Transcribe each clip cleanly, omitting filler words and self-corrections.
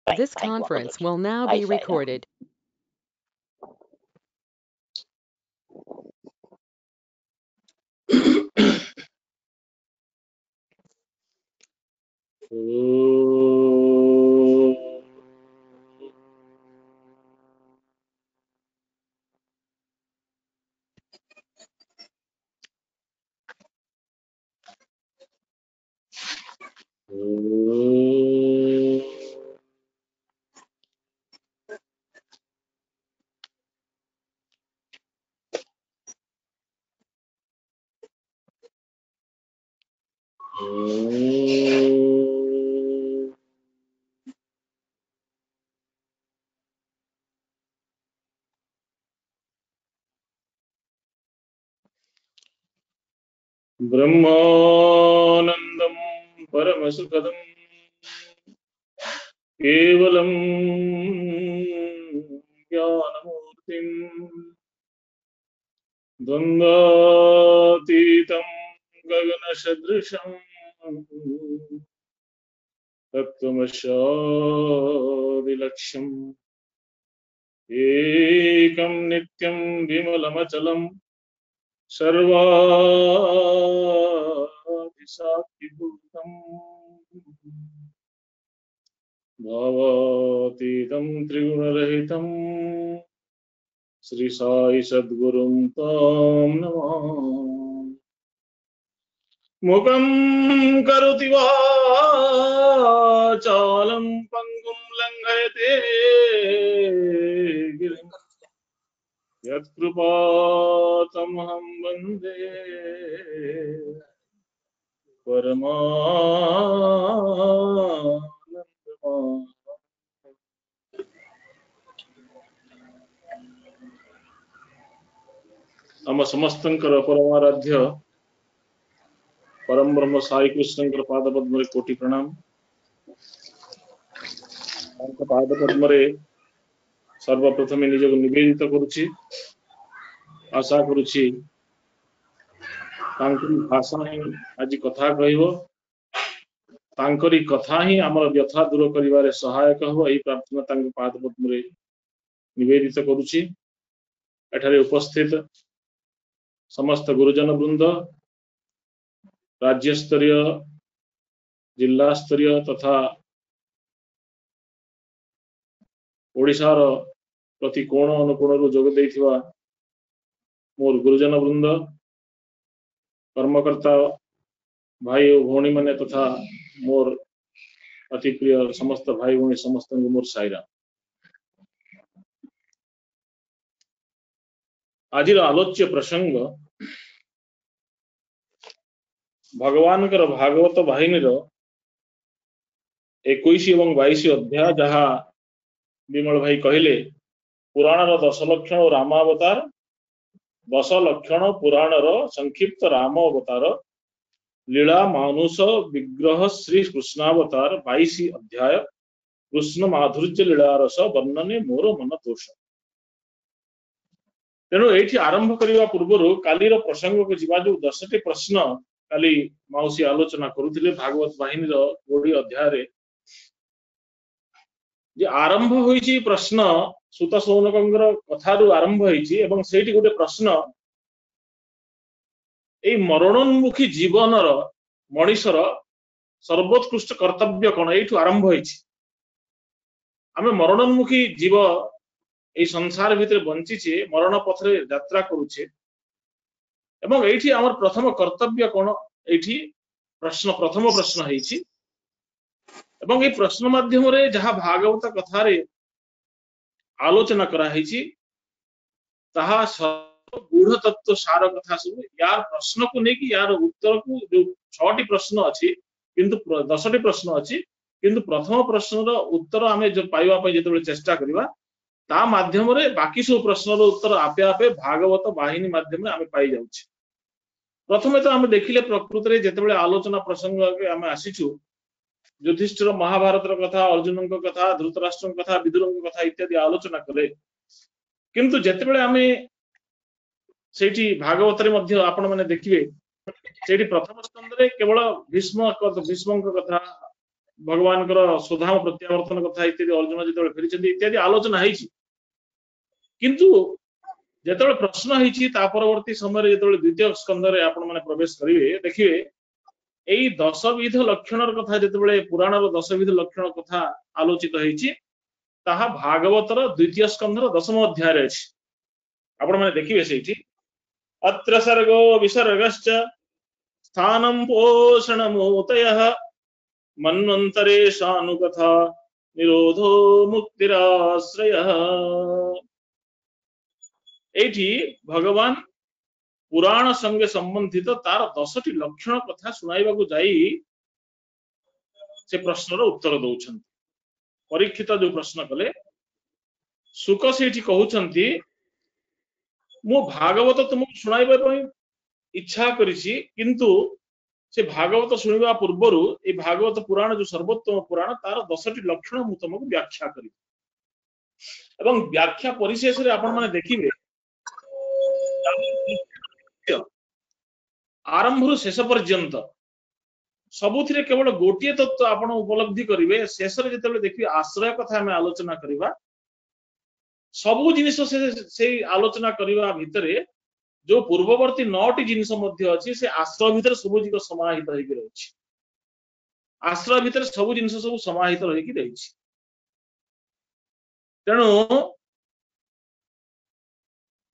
This conference will now be recorded. ब्रह्मानन्दं परमसुखदं केवलं ज्ञानमूर्तिं द्वन्द्वातीतं गगनसदृशं तत्त्वमस्यादिलक्ष्यम् एकं नित्यं विमलमचलं सर्वादिसाक्षिभूतम् भावातीतं त्रिगुणरहितं श्री साई सद्गुरुं तां नमामि। मुखं करोति वाचालं पङ्गुं लङ्घयते गिरिं यत्कृपातमहं वन्दे परमानन्दमाधवम्। आम समस्तंकर परमाराध्य परम ब्रह्म साई कृष्णंकर पाद पद्म कोटि प्रणाम। पाद पद्म सर्वप्रथम निजक निवेदित करुछि, आशा करुछि भाषा ही आज कथा कहब, तांकरी कथा ही आमर व्यथा दूर करिवारे सहायक हो, यही प्रार्थना तांक पाद पद्म निवेदित करुछि। एठारे उपस्थित समस्त गुरुजन वृंद, राज्य स्तरीय जिला स्तरीय तथा ओडिशार प्रति कोण अनुकोण जोग देथिबा मोर गुरुजन वृंद, कर्मकर्ता भाई और भौणी माने तथा मोर अति प्रिय समस्त भाई भौणी समस्त मोर साईरा। आज आलोच्य प्रसंग भगवान भागवत बाहिनी 21 और 22 अध्याय, जहा विमल भाई कहले पुराणर 10 लक्षण और रामावतार, 10 लक्षण पुराणर संक्षिप्त राम अवतार, लीला मानुष विग्रह श्री कृष्णावतार, 22 अध्याय कृष्ण माधुर्य लीलारस वर्णने मोर मन तोष। तेणु ये आरंभ करने पूर्व कालीर प्रसंग को जीवा जो 10टी प्रश्न काली माउसी आलोचना करुथिले भागवत बाहिनी 20 अध्याय जे आरंभ होईची प्रश्न सुत सौनकंगर कथारू आरंभ होईची एवं सेठी गोटे प्रश्न ए मरणोन्मुखी जीवनर मनीषर सर्वोत्कृष्ट कर्तव्य कौन एठू आरंभ होईची। आमे मरणोन्मुखी जीव ए संसार भितर बंचीचे, मरण पथरे यात्रा करूचे एवं एठी आमर प्रथम कर्तव्य कौन एठी प्रश्न प्रथम प्रश्न होईची। एवं ए प्रश्न माध्यम रे जहा भागवत कथा रे आलोचना करा होईची ताहा गूढ़ तत्व सार कथा सब यार प्रश्न को लेकिन यार उत्तर को जो 6टी प्रश्न अच्छी किंतु 10टी प्रश्न अच्छी किंतु प्रथम प्रश्न उत्तर आमे जो पाइबा पई जेते चेष्टा करिबा ता माध्यम रे बाकी सब प्रश्न उत्तर आपे आपे भागवत बाहिनी माध्यम रे आमे पाई जाउछि। प्रथमे तो आमे देखिले प्रकृति रे जेते आलोचना प्रसंग के आमे आसीछु युधिष्ठिर महाभारत कथा, अर्जुन कथा, धृतराष्ट्र कथा, विदुर कथा इत्यादि आलोचना करे, किंतु जेते आमे सेठी भागवत रे मध्य आपण माने देखिबे सेठी प्रथम स्कंद रे केवल भीष्म कथा, भगवान स्वधाम प्रत्यावर्तन कथा इत्यादि अर्जुन जो फेरी इत्यादि आलोचना होती किंतु जो प्रश्न होती परवर्ती समय जो द्वितीय स्कंद आपण मैंने प्रवेश करेंगे देखिए यही 10 विध लक्षण कथा जो पुराण 10 विध लक्षण कथा आलोचित होती भागवतर द्वितीय स्कंधर 10म अध्याय अच्छी आपण मैंने देखिए से अत्र सर्गो विसर्गश्च स्थानं पोषणमूतयः मन्वन्तरेशानुकथा निरोधो मुक्तिराश्रयः। एठी भगवान पुराण संगे संबंधित तार 10टी लक्षण कथा सुनाइबा को जाई से प्रश्नर उत्तर दौरान परीक्षित जो प्रश्न कले सुक से कहउछंती मु भागवत तुमको सुनाइबा पई इच्छा करिछि किंतु से भागवत शुणा पूर्वर ये भागवत पुराण जो सर्वोत्तम पुराण तार 10टी लक्षण मु तुमको व्याख्या करी एवं व्याख्या परिशेष रे आपण माने देखिबे आरंभ रु शेष पर्यंत सबुथिरे केवल गोटिए तत्व आपण उपलब्धि करिवे शेष रे जते देखिबे आश्रय कथा हमें आलोचना करिवा सबु जिनिस से आलोचना करिवा भितरे जो पूर्ववर्ती 9टी जिनिस मध्य अछि से आश्रय भितर सब जिक समाहित होइकी रहछि आश्रय भितर सब जिनिस सब समाहित होइकी रहछि तेणु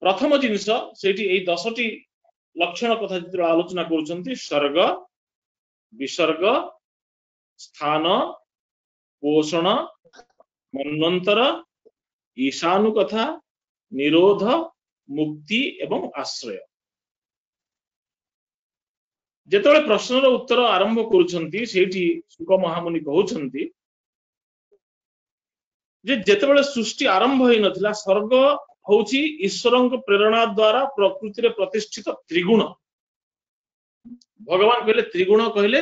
प्रथम जिनिस सेठी एई 10टी लक्षण कथा जिते आलोचना करूछंती सर्ग विसर्ग स्थान पोषण मन्वंतर ईशानु कथा निरोध मुक्ति एवं आश्रय जेतबे प्रश्नर उत्तर आरंभ करूछंती सेठी सुक महामुनि कहउछंती जे जेतबे सृष्टि आरंभ होई नथिला स्वर्ग होउची ईश्वरक प्रेरणा द्वारा प्रकृति रे प्रतिष्ठित त्रिगुण भगवान कहले त्रिगुण कहले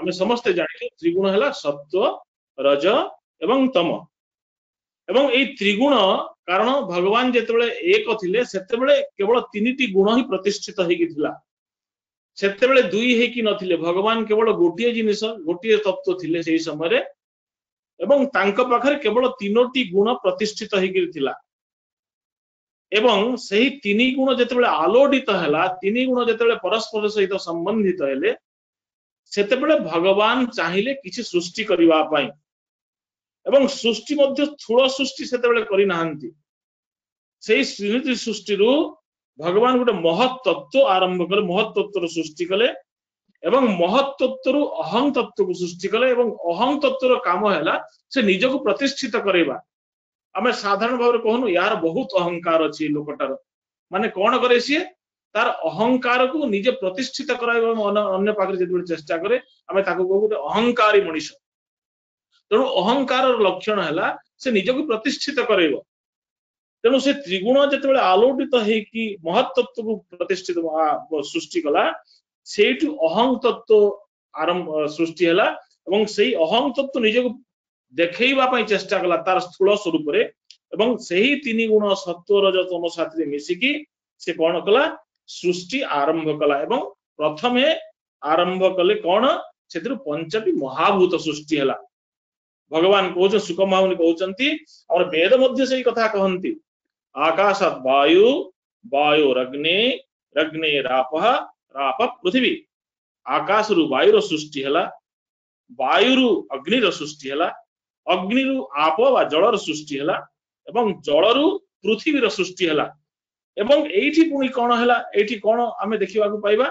हमें समस्त जानिले त्रिगुण हला सत्व रज एवं तम एवं ए त्रिगुण कारण भगवान जेतेबेले एक थिले सेतेबेले केवल 3टी गुण ही प्रतिष्ठित होइकी थिला सेतेबेले 2 हेकी नथिले भगवान केवल गोटिए जिनिस गोटिए तत्व थिले सेही समय रे एवं तांको पाखरे केवल 3टी गुण प्रतिष्ठित होइकी थिला एवं सही 3 गुण जेतेबेले आलोडित हला 3 गुण जेतेबेले परस्पर सहित संबंधित हेले सेतेबेले भगवान चाहिले किछि सृष्टि करिवा पई एवं सृष्टि मध्य स्थूल सृष्टि सेतेबेले करि नाहंती सेही श्रीनिधि सृष्टि रु भगवान गोटे महत् तत्व आरंभ कले महत् तत्व सृष्टि कले एवं महत् तत्व रु अहं तत्व को सृष्टि कले एवं अहं तत्व रो काम हैला से निजको प्रतिष्ठित करेबा आमे साधारण भाव कहनु यार बहुत अहंकार अछि लोकटार माने कोन करे सी तार अहंकार को निजे प्रतिष्ठित कराइबा अन्य पाखरे जेते चेष्टा करे आमे ताको गोटे अहंकारी मनुष्य तेणु अहंकार लक्षण है से निजक प्रतिष्ठित करेब तेणु से त्रिगुण जिते आलोडित होगी महत्त्व को प्रतिष्ठित सृष्टि कला से अहं तत्व आरंभ सृष्टि है से अहं तत्व निजक देखा चेष्टा कला तार स्थूल स्वरूप एवं से ही 3 गुण सत्व रज तम साथी मिसिकी से कौन कला सृष्टि आरंभ कला एवं प्रथमे आरंभ कले कौन से 5टी महाभूत सृष्टि है भगवान कह सुक महामुनि कहते और वेद मध्य से कथा कहती आकाशात् वायु वायुरग्नि रग्ने राप राप पृथ्वी आकाश रु वायुर सृष्टि है वायु अग्निर सृष्टि है अग्नि आप वा जलर सृष्टि है एवं जलरु पृथ्वीर सृष्टि है एवं एठी पुणी कौन है एठी कौन आमे देखिबा को पाइबा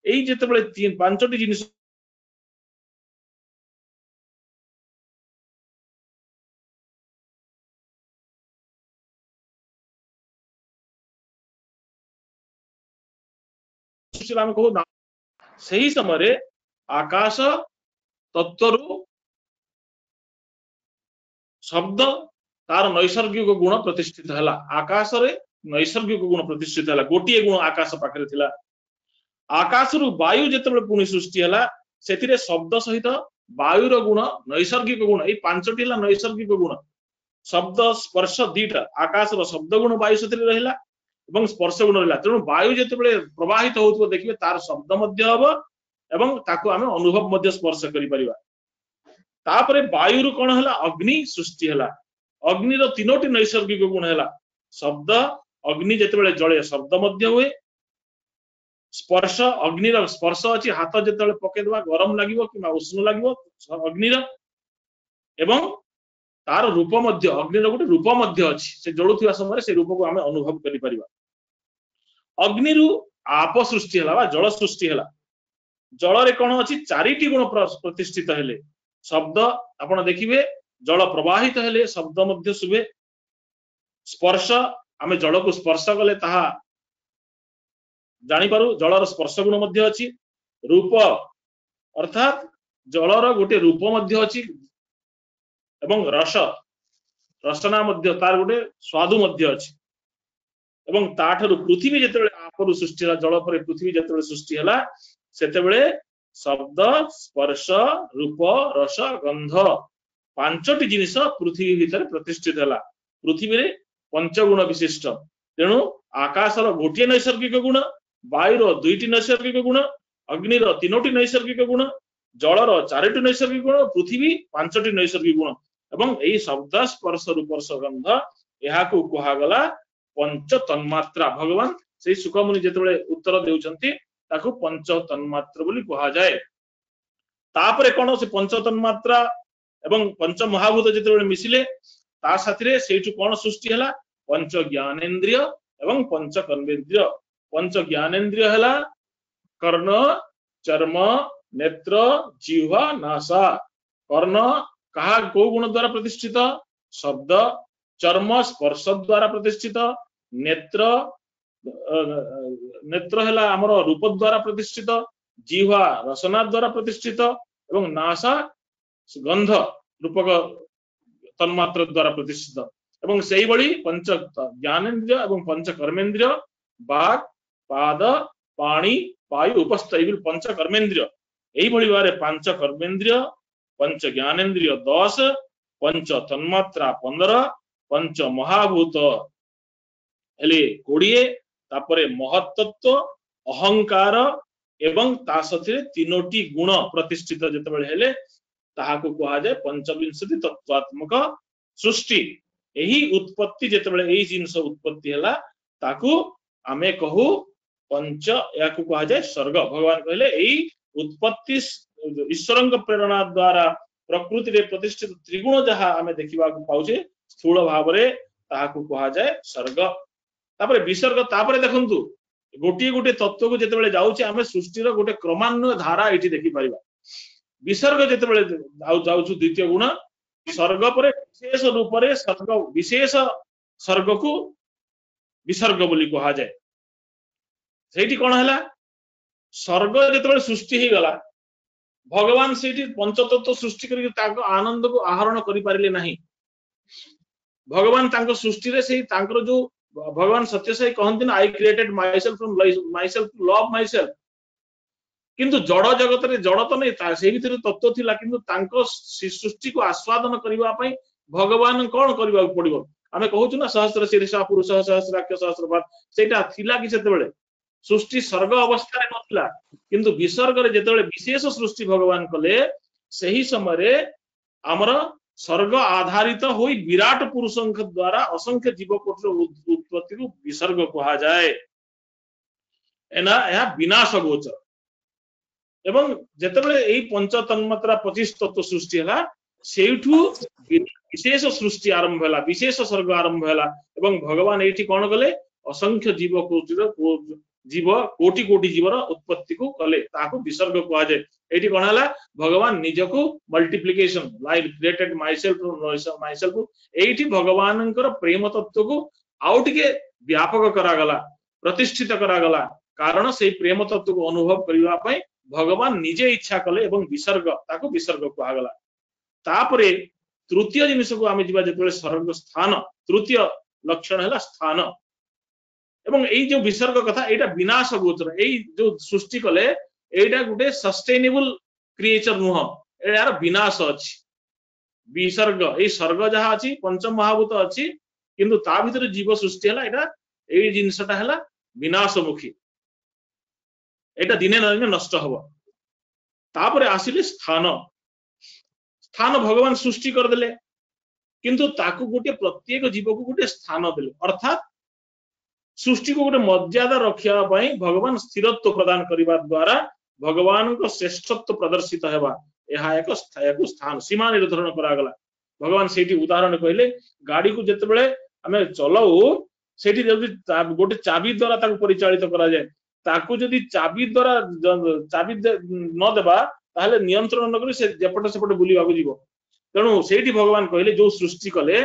एई जेतेबेले 5टी जिनिस कहू सही समय आकाश तत्व शब्द तार नैसर्गिक गुण प्रतिष्ठित है आकाश रे नैसर्गिक गुण प्रतिष्ठित है गोटे गुण आकाश पाखे थिला आकाश रु वायु जेतेबेले पुणी सृष्टि है से शब्द सहित वायुर गुण नैसर्गिक गुण ये 5टी है नैसर्गिक गुण शब्द स्पर्श 2टा आकाश शब्द गुण वायु से रहा एवं स्पर्श गुण रहा तेणु वायु जिते प्रवाहित हो देखिए तार शब्द हम एवं ताको आमे अनुभव स्पर्श करि परिबा तापरे वायु कौन है अग्नि सृष्टि है अग्नि तीनोटी नैसर्गिक गुण है शब्द अग्नि जिते जले शब्द मध्य हुए स्पर्श अग्नि स्पर्श अच्छी हाथ जो पकईदे गरम लगे कि उष्ण लगे अग्नि एवं तार रूप मध्य अग्नि गोटे रूप मध्य अच्छी से जलुवा समय से रूप को आम अनुभव कर अग्नि आप सृष्टि है जल सृष्टि है जल रे कौन अच्छी चारिटी गुण प्रतिष्ठित हेले शब्द आपण देखिए जल प्रवाहित हेले शब्द मध्य शुभे स्पर्श आम जल को स्पर्श कले ताहा जानी पारू जलर स्पर्श गुण मध्य अच्छी रूप अर्थात जलर गोटे रूप मध्य अच्छी एवं रस रसना मध्य तार गोटे स्वादु मध्य अच्छी एवं ताठरु पृथ्वी जेतेबेले आपरु सृष्टि है जल पर पृथ्वी जेतेबेले सृष्टि है सेतेबेले शब्द स्पर्श रूप रस गंध पांचटी जिनिस पृथ्वी भीतर प्रतिष्ठित है पृथ्वी रे पंचगुण विशिष्ट तेणु आकाशर गोटे नैसर्गिक गुण वायुर दुईटी नैसर्गिक गुण अग्निर तीनोटी नैसर्गिक गुण जलर चारोटी नैसर्गिक गुण पृथ्वी पांचटी नैसर्गिक गुण एवं यही शब्द स्पर्श रूप रस गंध यह कहगला पंच तन्मात्रा भगवान से सुखमुनि जिते उत्तर देउछंती ताकू पंच तन्मात्र बोली कहा जाए तापरे कौन से पंच तन्मात्रा एवं पंच महाभूत जिते मिसिले ता साथी से कौन सृष्टि है पंच ज्ञानेन्द्रिय एवं पंच कर्मेन्द्रिय पंच ज्ञानेन्द्रिय है कर्ण चर्म नेत्र जिह्वा नासा कर्ण कहा को गुण द्वारा प्रतिष्ठित शब्द चर्म स्पर्श द्वारा प्रतिष्ठित नेत्र नेत्र है आमर रूप द्वारा प्रतिष्ठित जिह्वा रसना द्वारा प्रतिष्ठित एवं नासा गंध रूपक तन्मात्र द्वारा प्रतिष्ठित एवं से ही बड़ी पंच ज्ञानेन्द्रिय एवं पंच कर्मेन्द्रिय बाघ पाद पाणी वायु उपस्थ पंच कर्मेन्द्रिय यही भली भाव पांच कर्मेन्द्रिय पंच ज्ञानेन्द्रिय 10 पंच तन्मात्रा 15 पंच महाभूत हेले 20 तापरे महत्त्व अहंकार एवं ता साथे तीनोटी गुण प्रतिष्ठित जेतेबेले हेले ताहाको कहा जाय पंचविंशति तत्वात्मक सृष्टि यही उत्पत्ति जेतेबेले एही जिंस उत्पत्ति हैला ताकू आमे कहू पंच याकू कहा जाय स्वर्ग भगवान कहले एही उत्पत्ति ईश्वरंक प्रेरणा द्वारा प्रकृति रे प्रतिष्ठित त्रिगुण जहा आमे देखिबा को पाउचे स्थूल भाव रे ताहाको कहा जाय स्वर्ग तापरे विसर्ग तापरे देखंतु गोटी गोटे तत्व को जेतेबेले जाउचे आमे सृष्टिर गोटे क्रमान्वय धारा एठी देखि परिबा विसर्ग जेतेबेले जाउछु द्वितीय गुण स्वर्ग पर विशेष रूप रे स्वर्ग विशेष स्वर्ग को विसर्ग बोली कहा जाए सेठी कोन हला स्वर्ग जेतेबेले सृष्टि ही गला भगवान सेठी पंचतत्व सृष्टि करके ताको आनंद को आहरण करि पारिले नाही भगवान तांको सृष्टि रे सेही तांकर जो भगवान सत्य से कहते ना I created myself from myself to love myself किंतु जड़ जगत रे जड़ तो नहीं से भीतर तत्व थिला किंतु तांको सृष्टि को आस्वादन करबा पई भगवान कोन करबा पड़िबो आमे कहूछु ना सहस्र शीर्षा पुरुष सहस्राक्ष सहस्रपाद सेटा थिला कि सेतेबेले सृष्टि स्वर्ग अवस्था रे नथिला किंतु विसर्ग रे जेतेबेले विशेष सृष्टि भगवान कले सही समय रे हमर स्वर्ग आधारित होई विराट पुरुषंक द्वारा असंख्य जीवकोटर उत्पत्ति को विसर्ग कहा जाए एना यह विनाश गोचर एवं जेतेबेले एई पंच तन्मात्रा 25 तत्व सृष्टि हला सेठू विशेष सृष्टि आरंभ हला विशेष स्वर्ग आरंभ हला एवं भगवान एठी कोन कले असंख्य जीवकोटर जीव कोटि कोटि जीवर उत्पत्ति को कले ताको विसर्ग कहा जाए एठी कोन हला भगवान निजको multiplication like created myself एठी भगवानंकर प्रेम तत्व को आउटिके व्यापक करा गला प्रतिष्ठित करा गला कारण से प्रेम तत्व को अनुभव करबा पई भगवान निजे इच्छा कले एवं विसर्ग ताको विसर्ग कहा गला तापरे तृतीय जिनिस को आमे जिबा जेतेबेले स्वर्ग स्थान तृतीय लक्षण हैला स्थान एवं एई जो विसर्ग कथा एटा विनाश गोचर एई जो सृष्टि कले एटा गुटे सस्टेनेबल क्रिएचर नुह यार विनाश अछि विसर्ग एई स्वर्ग जहा अछि पंच महाभूत अछि किंतु ता भीतर जीव सृष्टि हैला एटा एई जिनिसटा हैला विनाशमुखी एटा दिने न दिने नष्ट हबो तापरे आसिले स्थान स्थान भगवान सृष्टि करदेले किंतु ताकू गोटे प्रत्येक जीव को गोटे स्थान देले अर्थात सृष्टि को गोटे मर्यादा रखा भगवान स्थिरत्व प्रदान करने द्वारा भगवान को श्रेष्ठत्व प्रदर्शित हेबा एक स्थान सीमा निर्धारण करागला भगवान से उदाहरण कहले गाड़ी को जिते बड़े आम चलाऊ से गोटे चाबी द्वारा परिचालित करा जाए ताकू जदि चाबी द्वारा चाबी न देबा ताहले नियंत्रण न करी से जेपटे सेपटे बुलिबाकू जीव तेणु से भगवान कहले जो सृष्टि कले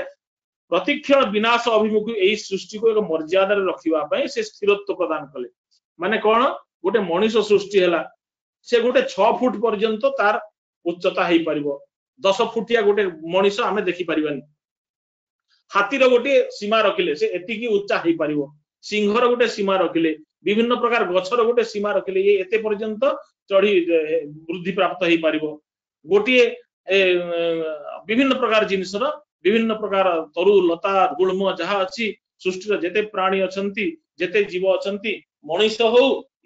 प्रतिक्षण विनाश अभिमुख यही सृष्टि को एक मर्यादा रखा से स्थिरत्व प्रदान कले माने कौन गोटे मनीष सृष्टि है से गोटे 6 फुट पर्यंत तार उच्चता हो पार 10 फुटिया गोटे मनीष आम देखिपर हाथीर गोटे सीमा रखिले से एतिकी उच्चा हो पार सिंहर गोटे सीमा रखिले विभिन्न प्रकार गछर गोटे सीमा रखिले ये एते पर्यंत चढ़ी वृद्धि प्राप्त हो पार गोटे विभिन्न प्रकार जिनसर विभिन्न प्रकार तरु लता गुल्म जहाँ अच्छी सृष्टि जेते प्राणी अछंती जेते जीव अछंती मनीष हो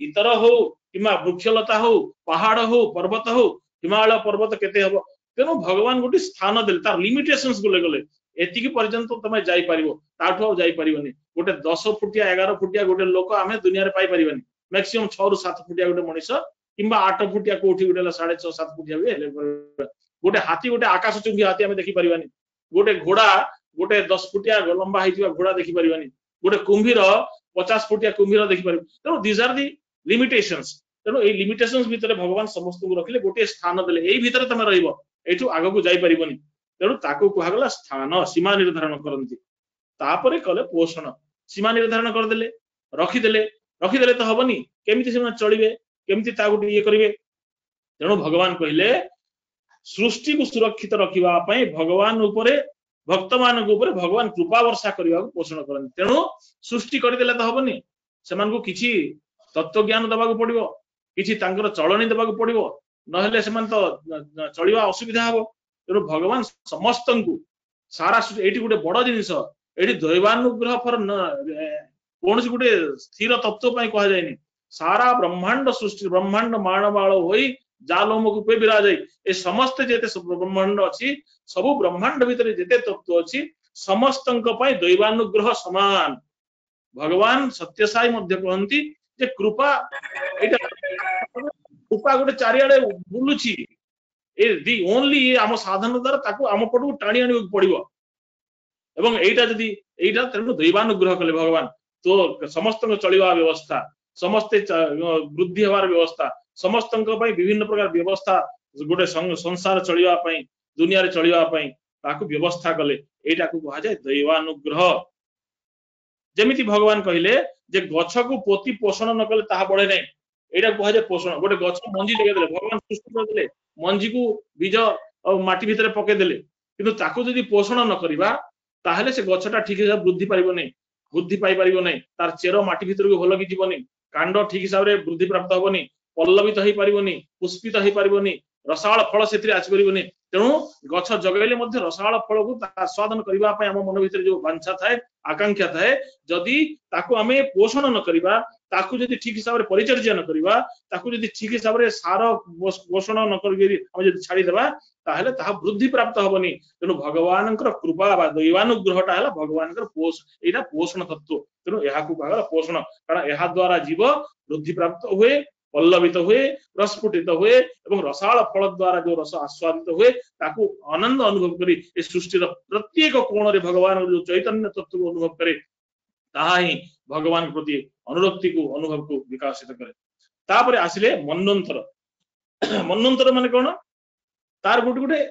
इतर हो किंवा वृक्षलता हो पहाड़ हो पर्वत हो हिमालय पर्वत केते हबो तेणु भगवान गोटे स्थान देले तार लिमिटेशंस को लेगले एतिकी पर्यंत तमे जाई परिबो ताठो जाई परिबोनी गोटे 10 फुटिया 11 फुटिया गोटे लोक आमे दुनिया रे पाई परिबोनी मैक्सिमम 6 रु 7 फुटिया गोटे मनीष किंवा 8 फुटिया कोठी गोटे 6.5 7 फुटिया भी गोटे हाथी गोटे आकाश चुंबी हाथी आमे देखि परिबानी गोटे घोड़ा गोटे 10 फुटिया लंबा होइतिबा घोड़ा देखि परिबानी गोटे कुंभीर 50 फुटिया कुंभीर देखि परिबो तेणु दीज आर दी लिमिटेशंस तेणु ए लिमिटेशंस भितर भगवान समस्त को रखिले गोटे स्थान देले एई भितर तमे रहइबो एठू आगो को जाई परिबोनी तेणु ताको कुहागला स्थान सीमा निर्धारण करंती तापरे कले पोषण सीमा निर्धारण करदेले रखिदेले तो हबनी केमिति से चलिबे केमिति ता गोटे ये करिवे तेणु भगवान कहले सृष्टि को सुरक्षित रखिबा पई भगवान उपरे भक्त मान भगवान कृपा वर्षा करने पोषण करते तेणु सृष्टि करदेले तो हबनी सेमान को किछि तत्व ज्ञान देवा पड़ो किछि तांकर चलनी देवा पड़ो नहेले सेमान तो चलिबा असुविधा हबो तेणु भगवान समस्त को सारा एटी गोटे बड़ जिनिस एटी दैवानुग्रह फर कौन गोटे स्थिर तत्व पई कह जायनि सारा ब्रह्मांड सृष्टि ब्रह्मांड माणवाळ होई जालोमक पे विराज ए समस्त जेते ब्रह्मांड अच्छी सब ब्रह्मांड भितर जेते तत्व अच्छी समस्त दैवानुग्रह समान भगवान सत्यसाई मध्य कहती जे कृपा कृपा गोटे चारिआडे बुलुची ए दी ओनली आम साधन द्वारा ताको आम पटू टाणी आनी पड़ो एवं एटा जदि एटा तेणु दैवानुग्रह कले भगवान तो समस्त चलिबा व्यवस्था समस्ते वृद्धि हबार व्यवस्था समस्त विभिन्न प्रकार व्यवस्था गोटे संसार चलिबा दुनिया रे चलिबा ताकू व्यवस्था कले एटा को कहा जाय दैवानुग्रह जेमिति भगवान कहले जे गछ को पोती पोषण न कले ताहा बढ़े नै एटा कहा जाय पोषण गोटे गछ मंजी लगे देले भगवान सृष्टि कर देले मंजी को बीज माटी भितर पके देले किंतु ताकू जदि पोषण न करिबा ताहले से गछटा ठीक हिसाब वृद्धि पाइबो नै बुद्धि पाई पारिबो नै तार चेर माटी भितर को भलो कि जीवनी कांड ठीक हिसाब रे वृद्धि प्राप्त होबनी पल्लवित हो पारिबोनी पुष्पित हो पारिबोनी रसाळ फल सेतिर आसी पारिबोनी तेणु गछ जगैले मध्य रसाळ फल को आस्वादन करबा पय हम मन भितर जो वांछा थाए आकांक्षा थाए जदि ताकू आमे पोषण न करिबा ताकू जदि ठीक हिसाब रे परिचर्या न करिबा ताकू जदि ठीक हिसाब रे सार पोषण न करिबी हम जदि छाडी देबा ताहले ताहा वृद्धि प्राप्त होबनी तेणु भगवानकर कृपा बा दैवानुग्रहटा हला भगवानकर एटा पोषण तत्व तेणु एहा को कहला पोषण कारण एहा द्वारा जीव वृद्धि प्राप्त हुए पल्लवित हुए प्रस्फुटित हुए एवं रसाळ फल द्वारा जो रस आस्वादित हुए ताकू आनंद अनुभव करी ए सृष्टि प्रत्येक कोण रे भगवान जो चैतन्य तत्व को अनुभव करे ताहा ही भगवान प्रति अनुरक्ति को अनुभव को विकसित करे तापरे आसिले मन्वंतर मन्वंतर माने कोन तार गोटे गोटे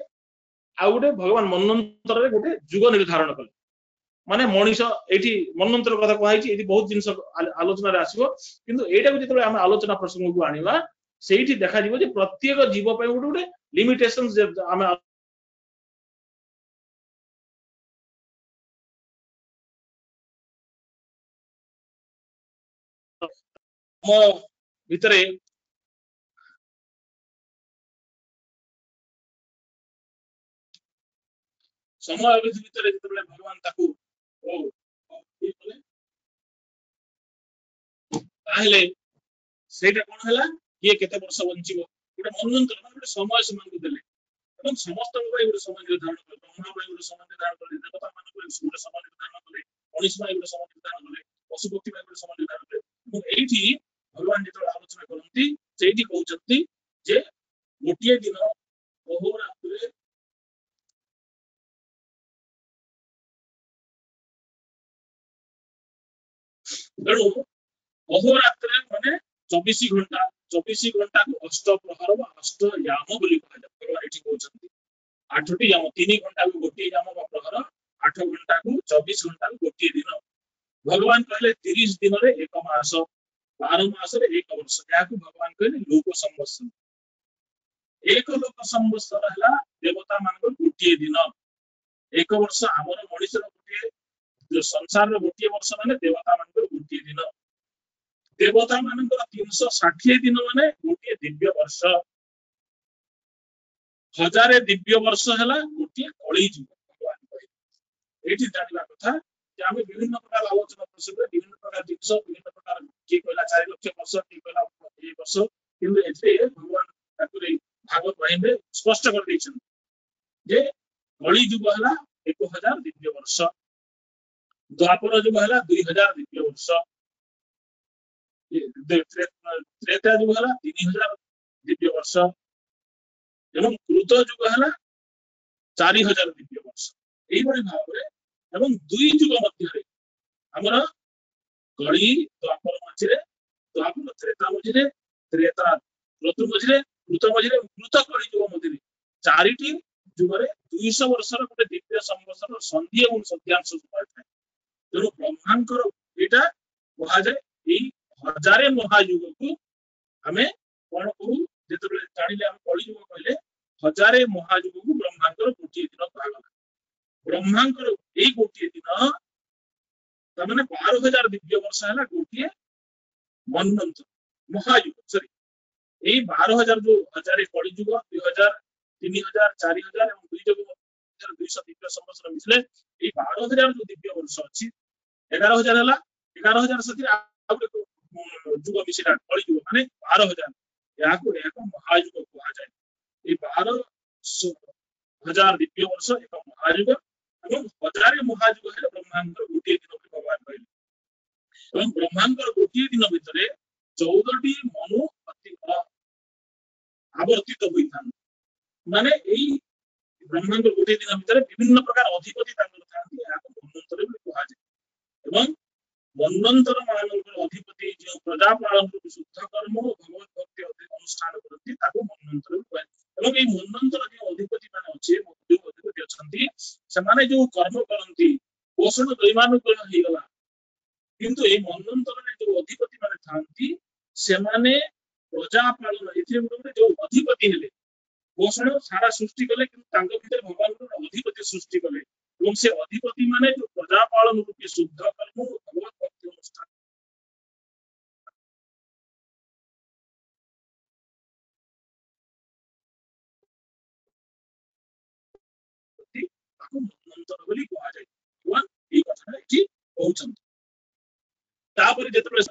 आ गोटे भगवान मन्वंतर रे गोटे जुग निर्धारण कले माने मनीष एठी मन्वंतर कथा कहैछि एठी बहुत जिंस आलोचना रे आसीबो किंतु एटा को जेतबे हम आलोचना प्रसंग को आनिबा सेठी देखा जिवो जे प्रत्येक जीव पय गोटे गोटे लिमिटेशंस जे हम भितरे समय अवधि भितर जेतबे भगवान ताकू ताहले सेटा कोन हला किए केते वर्ष बंचिबो गोटे मन्वंतर गोटे समय समान को देले ଏବଂ ସମସ୍ତଙ୍କ ପାଇଁ ଗୋଟେ ସମୟ ନିର୍ଦ୍ଧାରଣ କଲେ। ବ୍ରହ୍ମା ପାଇଁ ଗୋଟେ ସମୟ ନିର୍ଦ୍ଧାରଣ କଲେ, ଦେବତା ମାନଙ୍କ ପାଇଁ ଗୋଟେ ସମୟ ନିର୍ଦ୍ଧାରଣ କଲେ, ମଣିଷ ପାଇଁ ଗୋଟେ ସମୟ ନିର୍ଦ୍ଧାରଣ କଲେ, ପଶୁପକ୍ଷୀ ପାଇଁ ଗୋଟେ ସମୟ ନିର୍ଦ୍ଧାରଣ କଲେ। ଏବଂ ଏଇଠି ଭଗବାନ ଯେତେବେଳେ ଆଲୋଚନା କରନ୍ତି ସେଇଠି କହୁଛନ୍ତି ଯେ ଗୋଟିଏ ଦିନ ଅହୋରାତ୍ରରେ ତେଣୁ ଅହୋରାତ୍ରରେ ମାନେ 24 ଘଣ୍ଟା, 24 ଘଣ୍ଟାକୁ ଅଷ୍ଟପ୍ରହର ବା ଅଷ୍ଟୟାମ ବୋଲି କୁହାଯାଏ। ଭଗବାନ ଏଠି କହୁଛନ୍ତି 8ଟି ଯାମ, 3 ଘଣ୍ଟାକୁ ଗୋଟିଏ ଯାମ ବା ପ୍ରହର, 8 ଘଣ୍ଟାକୁ 24 ଘଣ୍ଟାକୁ ଗୋଟିଏ ଦିନ। ଭଗବାନ କହିଲେ 30 ଦିନରେ 1 ମାସ, 12 ମାସରେ 1 ବର୍ଷ। ଏହାକୁ ଭଗବାନ କହିଲେ ଲୋକ ସମ୍ବତ୍ସର। 1 ଲୋକ ସମ୍ବତ୍ସର ହେଲା ଦେବତା ମାନଙ୍କର ଗୋଟିଏ ଦିନ। 1 ବର୍ଷ ଆମର ମଣିଷର ଗୋଟିଏ, ସଂସାରର ଗୋଟିଏ ବର୍ଷ ମାନେ ଦେବତା ମାନଙ୍କର ଗୋଟିଏ ଦିନ। ଦେବତା ମାନଙ୍କର 360 ଦିନ ମାନେ ଗୋଟିଏ ଦିବ୍ୟ ବର୍ଷ। 1000 ଦିବ୍ୟ ବର୍ଷ ହେଲା ଗୋଟିଏ କଳି ଯୁଗ। ଭଗବାନ କହିଲେ ଏଇଠି ଜାଣିବା କଥା ଯେ ଆମେ ବିଭିନ୍ନ ପ୍ରକାର ଆଲୋଚନା ପ୍ରସଙ୍ଗରେ ବିଭିନ୍ନ ପ୍ରକାର ଜିନିଷ, ବିଭିନ୍ନ ପ୍ରକାର, କିଏ କହିଲା 4 ଲକ୍ଷ ବର୍ଷ, କିଏ କହିଲା 1 ବର୍ଷ, କିନ୍ତୁ ଏଥିରେ ଭଗବାନ ତାକୁ ଭାଗବତ ବାହିନୀରେ ସ୍ପଷ୍ଟ କରିଦେଇଛନ୍ତି ଯେ କଳି ଯୁଗ ହେଲା 1000 ଦିବ୍ୟ ବର୍ଷ, ଦ୍ୱାପର ଯୁଗ ହେଲା 2000 ଦିବ୍ୟ ବର୍ଷ, ତ୍ରେତା ଯୁଗ ହେଲା 3000 ଦିବ୍ୟ ବର୍ଷ ଏବଂ କୃତ ଯୁଗ ହେଲା 4000 ଦିବ୍ୟ ବର୍ଷ। ଏଇଭଳି ଭାବରେ ଏବଂ 2 ଯୁଗ ମଧ୍ୟରେ ଆମର କଳି ଦ୍ୱାପର ମଝିରେ, ଦ୍ୱାପର ତ୍ରେତା ମଝିରେ, ତ୍ରେତା କୃତ ମଝିରେ, କୃତ ମଝିରେ, କୃତ କଳି ଯୁଗ ମଝିରେ 4ଟି ଯୁଗରେ 200 ବର୍ଷର ଗୋଟେ ଦିବ୍ୟ ସମ୍ବତ୍ସର ସନ୍ଧି ଏବଂ ସନ୍ଧ୍ୟାଂଶ ସମୟ ଥାଏ। ତେଣୁ ବ୍ରହ୍ମାଙ୍କର ଏଇଟା କୁହାଯାଏ ଏଇ 1000 ମହାଯୁଗକୁ ଆମେ କଣ କରୁ, ଯେତେବେଳେ ଜାଣିଲେ ଆମେ କଳିଯୁଗ କହିଲେ 1000 ମହାଯୁଗକୁ ବ୍ରହ୍ମାଙ୍କର ଗୋଟିଏ ଦିନ କୁହାଗଲା। ବ୍ରହ୍ମାଙ୍କର ଏଇ ଗୋଟିଏ ଦିନ ତାମାନେ 12000 ଦିବ୍ୟ ବର୍ଷ ହେଲା ଗୋଟିଏ ମନ୍ୱନ୍ତର ମହାଯୁଗ। ସରି, ଏଇ 12000 ଯୋଉ 1000 କଳିଯୁଗ, 2000, 3000, 4000 ଏବଂ 2 ଯୁଗ 200 ଦିବ୍ୟ ସମ୍ବତ୍ସର ମିଶିଲେ ଏଇ 12000 ଯୋଉ ଦିବ୍ୟ ବର୍ଷ ଅଛି 11000 ହେଲା। 11000 ସେଥିରେ ଆଉ ଗୋଟେ ଯୁଗ ମିଶିଲା କଳିଯୁଗ ମାନେ 12000। ଏହାକୁ ଏକ ମହାଯୁଗ କୁହାଯାଏ। ଏଇ 12000 ଦିବ୍ୟ ବର୍ଷ ଏକ ମହାଯୁଗ ଏବଂ 1000 ମହାଯୁଗ ହେଲେ ବ୍ରହ୍ମାଙ୍କର ଗୋଟିଏ ଦିନ ବୋଲି ଭଗବାନ କହିଲେ। ଏବଂ ବ୍ରହ୍ମାଙ୍କର ଗୋଟିଏ ଦିନ ଭିତରେ 14ଟି ମନୁ ଆବର୍ତ୍ତିତ ହୋଇଥାନ୍ତି। ମାନେ ଏଇ ବ୍ରହ୍ମାଙ୍କର ଗୋଟିଏ ଦିନ ଭିତରେ ବିଭିନ୍ନ ପ୍ରକାର ଅଧିପତି ତାଙ୍କର ଥାନ୍ତି। ଏହାକୁ ମନ୍ୱନ୍ତର ବୋଲି କୁହାଯାଏ। ଏବଂ ମନ୍ୱନ୍ତର ମାନଙ୍କର ଅଧିପତି ଯେଉଁ ପ୍ରଜା ପାଳନରୁ ଶୁଦ୍ଧ କର୍ମ ଓ ଭଗବତ ଭକ୍ତି ଅନୁଷ୍ଠାନ କରନ୍ତି ତାକୁ ମନ୍ୱନ୍ତର କୁହାଯାଏ। ଏବଂ ଏଇ ମନ୍ୱନ୍ତର ଯେଉଁ ଅଧିପତି ମାନେ ଅଛି, ଯୋଉ ଅଧିପତି ଅଛନ୍ତି, ସେମାନେ ଯୋଉ କର୍ମ କରନ୍ତି, ପୋଷଣ ଦୈବାନୁକୂଳ ହେଇଗଲା, କିନ୍ତୁ ଏଇ ମନ୍ୱନ୍ତରରେ ଯୋଉ ଅଧିପତି ମାନେ ଥାନ୍ତି ସେମାନେ ପ୍ରଜା ପାଳନ, ଏଥିରେ ଗୋଟେ ଯୋଉ ଅଧିପତି ହେଲେ, ପୋଷଣ ସାରା ସୃଷ୍ଟି କଲେ, କିନ୍ତୁ ତାଙ୍କ ଭିତରେ ଭଗବାନଙ୍କର ଅଧିପତି ସୃଷ୍ଟି କଲେ ଏବଂ ସେ ଅଧିପତି ମାନେ ଯୋଉ ପ୍ରଜା ପାଳନ ରୂପୀ ଶୁଦ୍ଧ କର୍ମ ଓ ଭଗବତ ଭକ୍ତି ଅନୁଷ୍ଠାନ ତାକୁ ମନ୍ୱନ୍ତର ବୋଲି କୁହାଯାଏ। ଭଗବାନ ଏଇ କଥାଟା ଏଠି କହୁଛନ୍ତି। ତାପରେ ଯେତେବେଳେ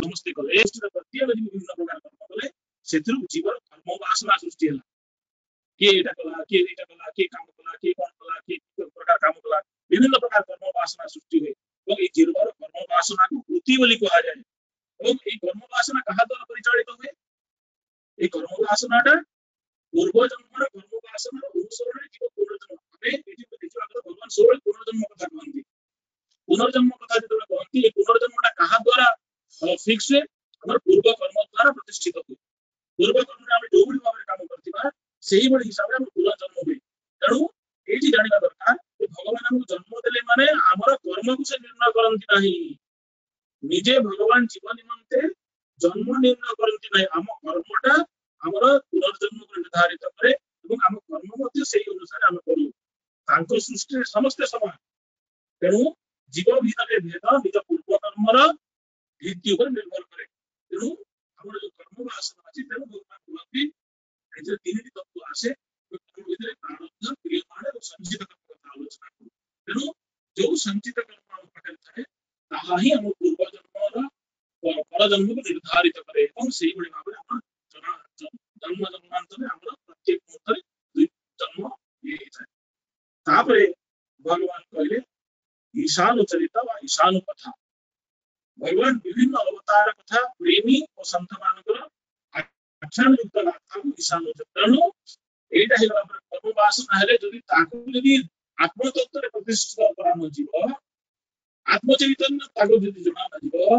ସମସ୍ତେ କଲେ ପ୍ରତ୍ୟେକ ବିଭିନ୍ନ ପ୍ରକାର କର୍ମ କଲେ, ସେଥିରୁ ଜୀବର ଧର୍ମ ବାସନା ସୃଷ୍ଟି ହେଲା। କିଏ ଏଇଟା କଲା, କିଏ ଏଇଟା କଲା, କିଏ କାମ କଲା, କିଏ କଣ କଲା, କିଏ ପ୍ରକାର କାମ କଲା, ବିଭିନ୍ନ ପ୍ରକାର କର୍ମ ବାସନା ସୃଷ୍ଟି ହୁଏ। ଏବଂ ଏଇ ଜୀବର କର୍ମ ବାସନାକୁ ବୃତ୍ତି ବୋଲି କୁହାଯାଏ। ଏବଂ ଏଇ କର୍ମ ବାସନା କାହା ଦ୍ୱାରା ପରିଚାଳିତ ହୁଏ? ଏଇ କର୍ମ ବାସନାଟା ପୂର୍ବ ଜନ୍ମର କର୍ମ ବାସନାର ଅନୁସରଣରେ ଜୀବ ପୁନର୍ଜନ୍ମ। ଆମେ ଏଠି ଦେଖିବା କଥା ଭଗବାନ ସବୁବେଳେ ପୁନର୍ଜନ୍ମ କଥା କହନ୍ତି। ପୁନର୍ଜନ୍ମ କଥା ଯେତେବେଳେ କହନ୍ତି, এই ପୁନର୍ଜନ୍ମଟା କାହା ଦ୍ୱାରା ଫିକ୍ସ ହୁଏ? ଆମର ପୂର୍ବ କର୍ମ ଦ୍ୱାରା ପ୍ରତିଷ୍ଠିତ ହୁଏ। ପୂର୍ବ କର୍ମରେ ଆମେ ଯୋଉଭଳି ଭାବରେ କାମ କରିଥିବା ସେଇଭଳି ହିସାବରେ ଆମେ ପୁନର୍ଜନ୍ମ ହୁଏ। ତେଣୁ ଏଇଠି ଜାଣିବା ଦରକାର ଯେ ଭଗବାନ ଆମକୁ ଜନ୍ମ ଦେଲେ ମାନେ ଆମର କର୍ମକୁ ସେ ନିର୍ଣ୍ଣୟ କରନ୍ତି ନାହିଁ। ନିଜେ ଭଗବାନ ଜୀବ ନିମନ୍ତେ ଜନ୍ମ ନିର୍ଣ୍ଣୟ କରନ୍ତି ନାହିଁ। ଆମ କର୍ମଟା ଆମର ପୁନର୍ଜନ୍ମକୁ ନିର୍ଦ୍ଧାରିତ କରେ ଏବଂ ଆମ କର୍ମ ମଧ୍ୟ ସେଇ ଅନୁସାରେ ଆମେ କରୁ। ତାଙ୍କ ସୃଷ୍ଟିରେ ସମସ୍ତେ ସମାନ। ତେଣୁ ଜୀବ ଭିତରେ ଭେଦ ନିଜ ପୂର୍ବ କର୍ମର ଭିତ୍ତି ଉପରେ ନିର୍ଭର କରେ। ତେଣୁ ଆମର ଯୋଉ କର୍ମ ବାସନା ଅଛି, ତେଣୁ ଭଗବାନ କୁହନ୍ତି ଏଥିରେ 3ଟି ତତ୍ତ୍ୱ ଆସେ। କର୍ମ ଭିତରେ ପ୍ରାରବ୍ଧ, କ୍ରିୟମାଣ ଏବଂ ସଞ୍ଚିତ କର୍ମ କଥା ଆଲୋଚନା କରୁ। ତେଣୁ ଯୋଉ ସଞ୍ଚିତ କର୍ମ ଆମ ପାଖରେ ଥାଏ ତାହା ହିଁ ଆମ ପୂର୍ବ ଜନ୍ମର ପରଜନ୍ମକୁ ନିର୍ଦ୍ଧାରିତ କରେ ଏବଂ ସେଇଭଳି ଭାବରେ ଆମର ଜନ୍ମ ଜନ୍ମାନ୍ତରରେ ଆମର ପ୍ରତ୍ୟେକ ମୁହୂର୍ତ୍ତରେ ଜନ୍ମ भगवान कहले ईशानु चरित वा ईशानु कथा भगवान विभिन्न अवतार कथा प्रेमी और संत मानकर आख्यान युक्त गाथा ईशानु तेणु एटा हेला पर कर्म वासना हेले जदि ताकू जदि आत्म तत्व रे प्रतिष्ठित करा न जीव आत्म चैतन्य ताकू जदि जणा न जीव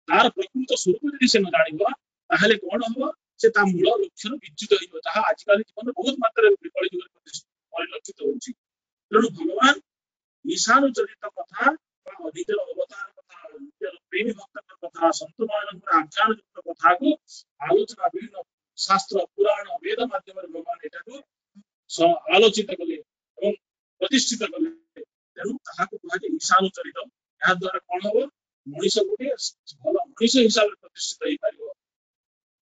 तार प्रकृत स्वरूप जदि से न जानिबो ताहले कोन हो से ता मूल लक्षण विच्युत होइबो ताहा आजकल जीवन बहुत मात्रा रे कଳି जुग परिलक्षित होउची तेणु भगवान ईशानु चरित कथा वा निजर अवतार कथा निजर प्रेमी भक्त कथा संत मानकर आख्यान युक्त कथा को आलोचना विभिन्न शास्त्र पुराण वेद माध्यम भगवान एटा आलोचित कले और प्रतिष्ठित कले तेणु ताहाको कुहाजे ईशानु चरित या द्वारा कोन हो मनुष्य गोटे भल मनुष्य हिसाब से प्रतिष्ठित होई पारिबो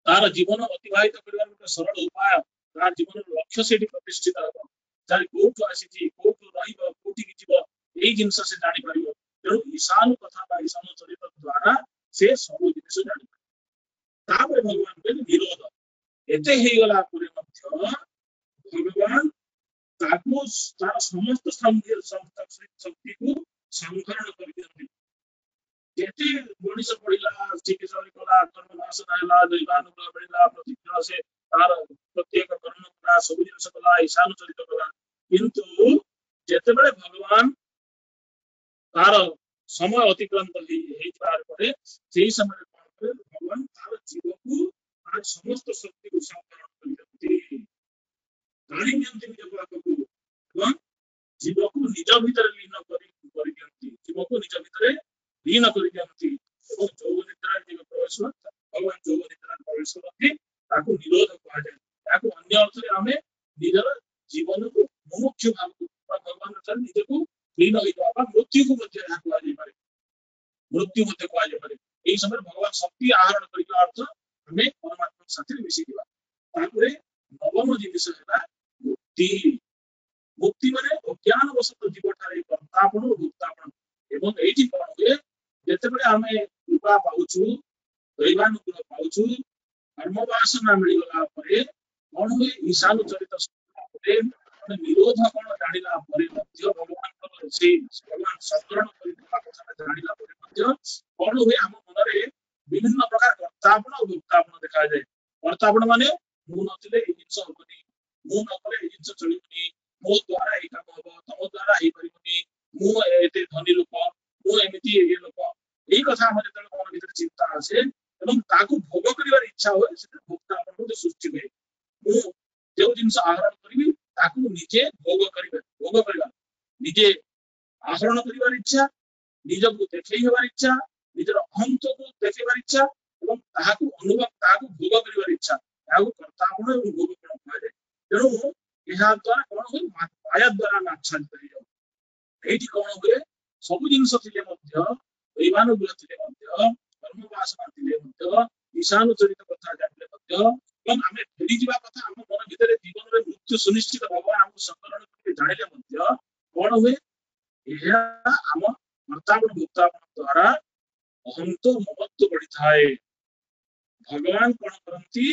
तार जीवन अतिबाहित करबार गोटे सरल उपाय तार जीवन लक्ष्य से प्रतिष्ठित हो तार कोठु आसी कोठु रहिबो कोठी की जीव एई जिंस से जानि पारिबो तेणु ईशानु कथा बा ईशानु चरित द्वारा से सब जिनिस जानि पारिबो तापर भगवान के निरोध एते हे गला पुरे मध्य भगवान ताकू तार समस्त शक्ति को संहरण कर दियंती जेते मनुष्य पड़िला चिकित्सा कला कर्म वासना हला दैवानुग्रह बढिला प्रतिज्ञा से तार प्रत्येक कर्म कला सब जिनिस कला ईशानु चरित कला किंतु जेते बेले भगवान तार समय अतिक्रांत हे पार पड़े सेही समय कोन भगवान तार जीव को आज समस्त शक्ति को संहरण कर दियंती गाड़ी नियंत्रित निज पाखकु एवं जीव को निज भीतर लीन कर दियंती जीव को निज भीतर लीन कर दियंती एवं जोग निद्रा जीव प्रवेश भगवान जोग निद्रा प्रवेश करती ताकू निरोध कहा जाए ताकू अन्य अर्थ रे हमें निजर जीवन को मुमुक्षु भाव को भगवान चल निज को लीन होई जाबा मृत्यु को मध्य या कहा जाय पारे मृत्यु मध्य कहा जाय पारे एई समय भगवान शक्ति आहरण करिक अर्थ हमें परमात्मा साथी मिसी दिबा तापुरे नवम जिनिस हैला मुक्ति मुक्ति माने अज्ञान वशत जीव ठारे कर्तापन भुक्तापन एवं एठी कोन होय जेते बडे हमें कृपा पाउछु दैवानुग्रह पाउछु कर्म वासना मिल गला परे कोन होय ईशानु चरित परे निरोध कोन जानिला परे मध्य भगवान से भगवान संकरण करिता कथा जानिला परे मध्य कोन होय हम मन रे विभिन्न प्रकार कर्तापन और भुक्तापन देखा जाए कर्तापन माने मु नथिले ए जिंस होबनी मु नकले ए जिंस चलिबनी मो द्वारा ए काम होबो तम द्वारा हे परिबनी मु एते धनी लोक मु एमिति ए लोक एई कथा हमर जतल मन भीतर चिंता आसे एवं ताकू भोग करिवार इच्छा होय से भुक्तापन होते सृष्टि होय मु जो जिंस आहरण करिवि ताकू निजे भोग करिवा निजे आहरण करिवार इच्छा निजको देखै हेबार इच्छा निजर अहंत को देखैबार इच्छा एवं ताहाकू अनुभव ताहाकू भोग करिवार इच्छा ताहाकू कर्तापन एवं भोग कोन कहा जाय तेणु एहा द्वारा कोन होय माया द्वारा आच्छादित होय जाय एठी कोन होय सब जिंस थिले मध्य दैवानुग्रह थिले मध्य कर्म वासना थिले मध्य ईशानु चरित कथा जानिले मध्य एवं हमें फेरी जीवा कथा हम मन भीतर जीवन रे मृत्यु सुनिश्चित भगवान हमको संकलन करके जानिले मध्य कोन होय एहा हम कर्तापन भुक्तापन द्वारा अहंतो ममत्व बढ़ी थाए भगवान कोन करंती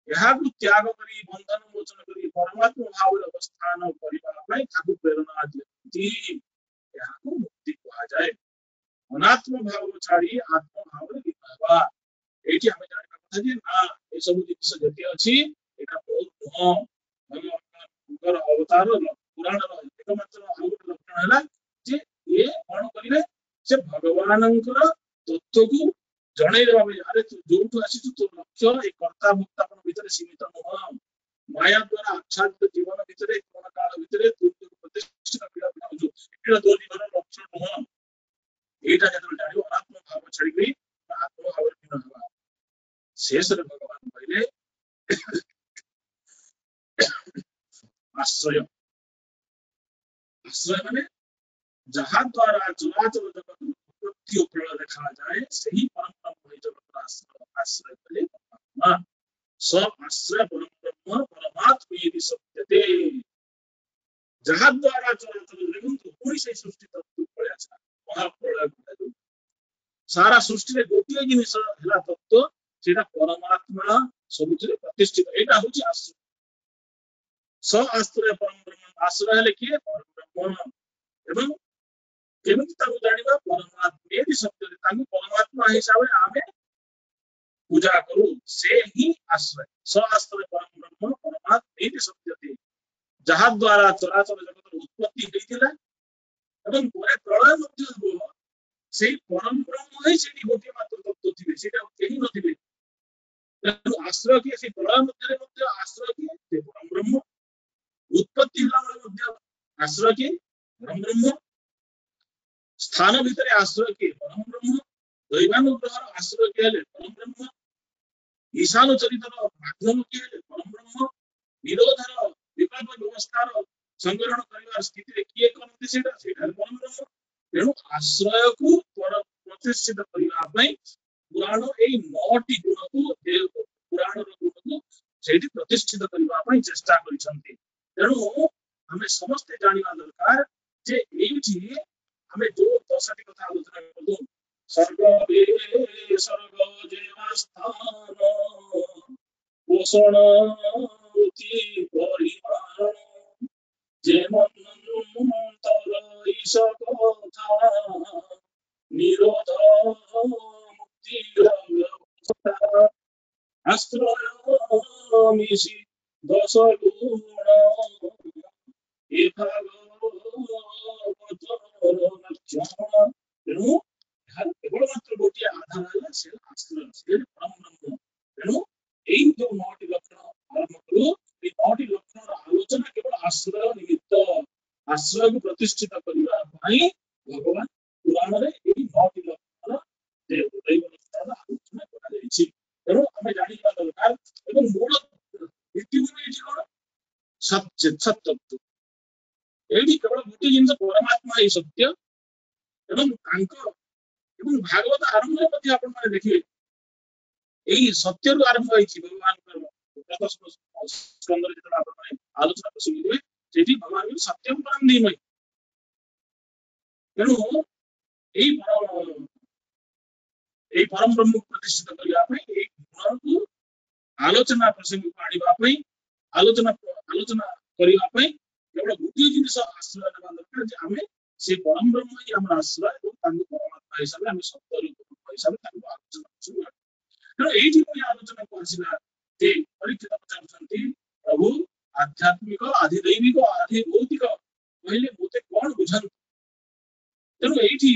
यहा को त्याग करी बंधन मोचन करी परमात्मा भाव रे अवस्थान करिबा पई ताकू प्रेरणा दियंती यहा को मुक्ति कहा जाए अनात्म भाव छाड़ी आत्म भाव रे विभावा एठी हमें जानिबा कथा जे ना ए सब जिनिस जति अछि एटा बहुत भगवान अवतार पुराण रो एकमात्र आउट लक्षण हला जे ये कोन करिले से भगवानंकर तत्व को जणे देबा अरे तू जोठु आसी तू लक्ष्य ए कर्ता भुक्तापन भीतर सीमित न माया द्वारा आच्छादित जीवन भीतर कोन काल भीतर तू प्रतिष्ठित पीड़ा बनाउजु एटा दो जीवन लक्ष्य न एटा जतन जानिबो आत्म भाव छड़ी गई आत्म भाव रे न हवा शेष रे भगवान कहले आश्रय आश्रय माने जहां द्वारा चराचर जगत उत्पत्ति और प्रलय देखा जाए सही परम ब्रह्म जगत आश्रय करे परमात्मा सब आश्रय परम ब्रह्म परमात्मा यदि सत्यते जहां द्वारा चराचर जगत पूरी से सृष्टि तत्व पड़े अच्छा महाप्रलय सारा सृष्टि रे गोटिए जिनिस हला तत्व सेटा परमात्मा सबुथिरे प्रतिष्ठित एटा होची आश्रय स आश्रय परम ब्रह्म आश्रय हेले किए परम ब्रह्म केमिति ताकु जानिबा परमात्मेति शब्द ताकु परमात्मा हिसाब रे आमे पूजा करू से ही आश्रय स आश्रय परम ब्रह्म परमात्मेति शब्दते जहा द्वारा चराचर जगत उत्पत्ति होइतिला एवं पूरे प्रलय मध्य हो से परम ब्रह्म ही सेठी गोटे मात्र तत्व थिबे सेटा केही नथिबे आश्रय के से प्रलय मध्य आश्रय के से परम ब्रह्म उत्पत्ति होला मध्य आश्रय के परम ब्रह्म स्थान भीतर आश्रय के परम ब्रह्म दैवानुग्रह आश्रय के हेले परम ब्रह्म ईशान चरितर माध्यम के हेले परम ब्रह्म निरोधर विकल्प व्यवस्थार संग्रहण करिवार स्थिति रे किए करते सेटा सेटा परम ब्रह्म तेणु आश्रय को प्रतिष्ठित करिवा पई पुराण एई 9टी गुण को पुराण गुण को सेठी प्रतिष्ठित करिवा पई चेष्टा करिसंती तेणु हमें समस्त जानिबा दरकार जे एइठी हमें जो 10टी कथा आलोचना करदु सर्ग वे सर्ग जेवास्थान पोषण उति परिमाण जेमन्तर ईश कथा निरोध मुक्ति आश्रयामिषि दश गुण तेणु केवल मात्र गोटे आधार है से आश्रय से परम ब्रह्म तेणु एई जो 9टी लक्षण आरंभ करू ए 9टी लक्षण आलोचना केवल आश्रय निमित्त आश्रय को प्रतिष्ठित करबा पई भगवान पुराण रे एई 9टी लक्षण जे दैव लक्षण आलोचना करा जायछि तेणु हमें जानि बा दरकार एवं मूल भित्तिभूमि एठी कोन सत्य सत्य एठी केवल गोटे जिंस परमात्मा ही सत्य एवं तांको एवं भागवत आरंभ मध्ये आपण माने देखिबे एई सत्य रु आरंभ होईछि भगवान प्रथम स्कंद रे जेटा आपण माने आलोचना करसिबे सेठी भगवान भी सत्यम परम धीमहि तेणु एई परम ब्रह्म प्रतिष्ठित करिया पई एई गुण को आलोचना प्रसंग को आनिबा पई आलोचना करिया पई केवल गोटे जिनिस आश्रय नेबा दरकार जे आमे से परम ब्रह्म ही हमर आश्रय और तांको परमात्मा हिसाब हम सत्य रूप हिसाब तांको आलोचना करछु तेणु एठी कोई आलोचना को आसिला जे परीक्षित पचारछंती प्रभु आध्यात्मिक अधिदैविक अधिभौतिक पहिले मोते कोन बुझन तेणु एठी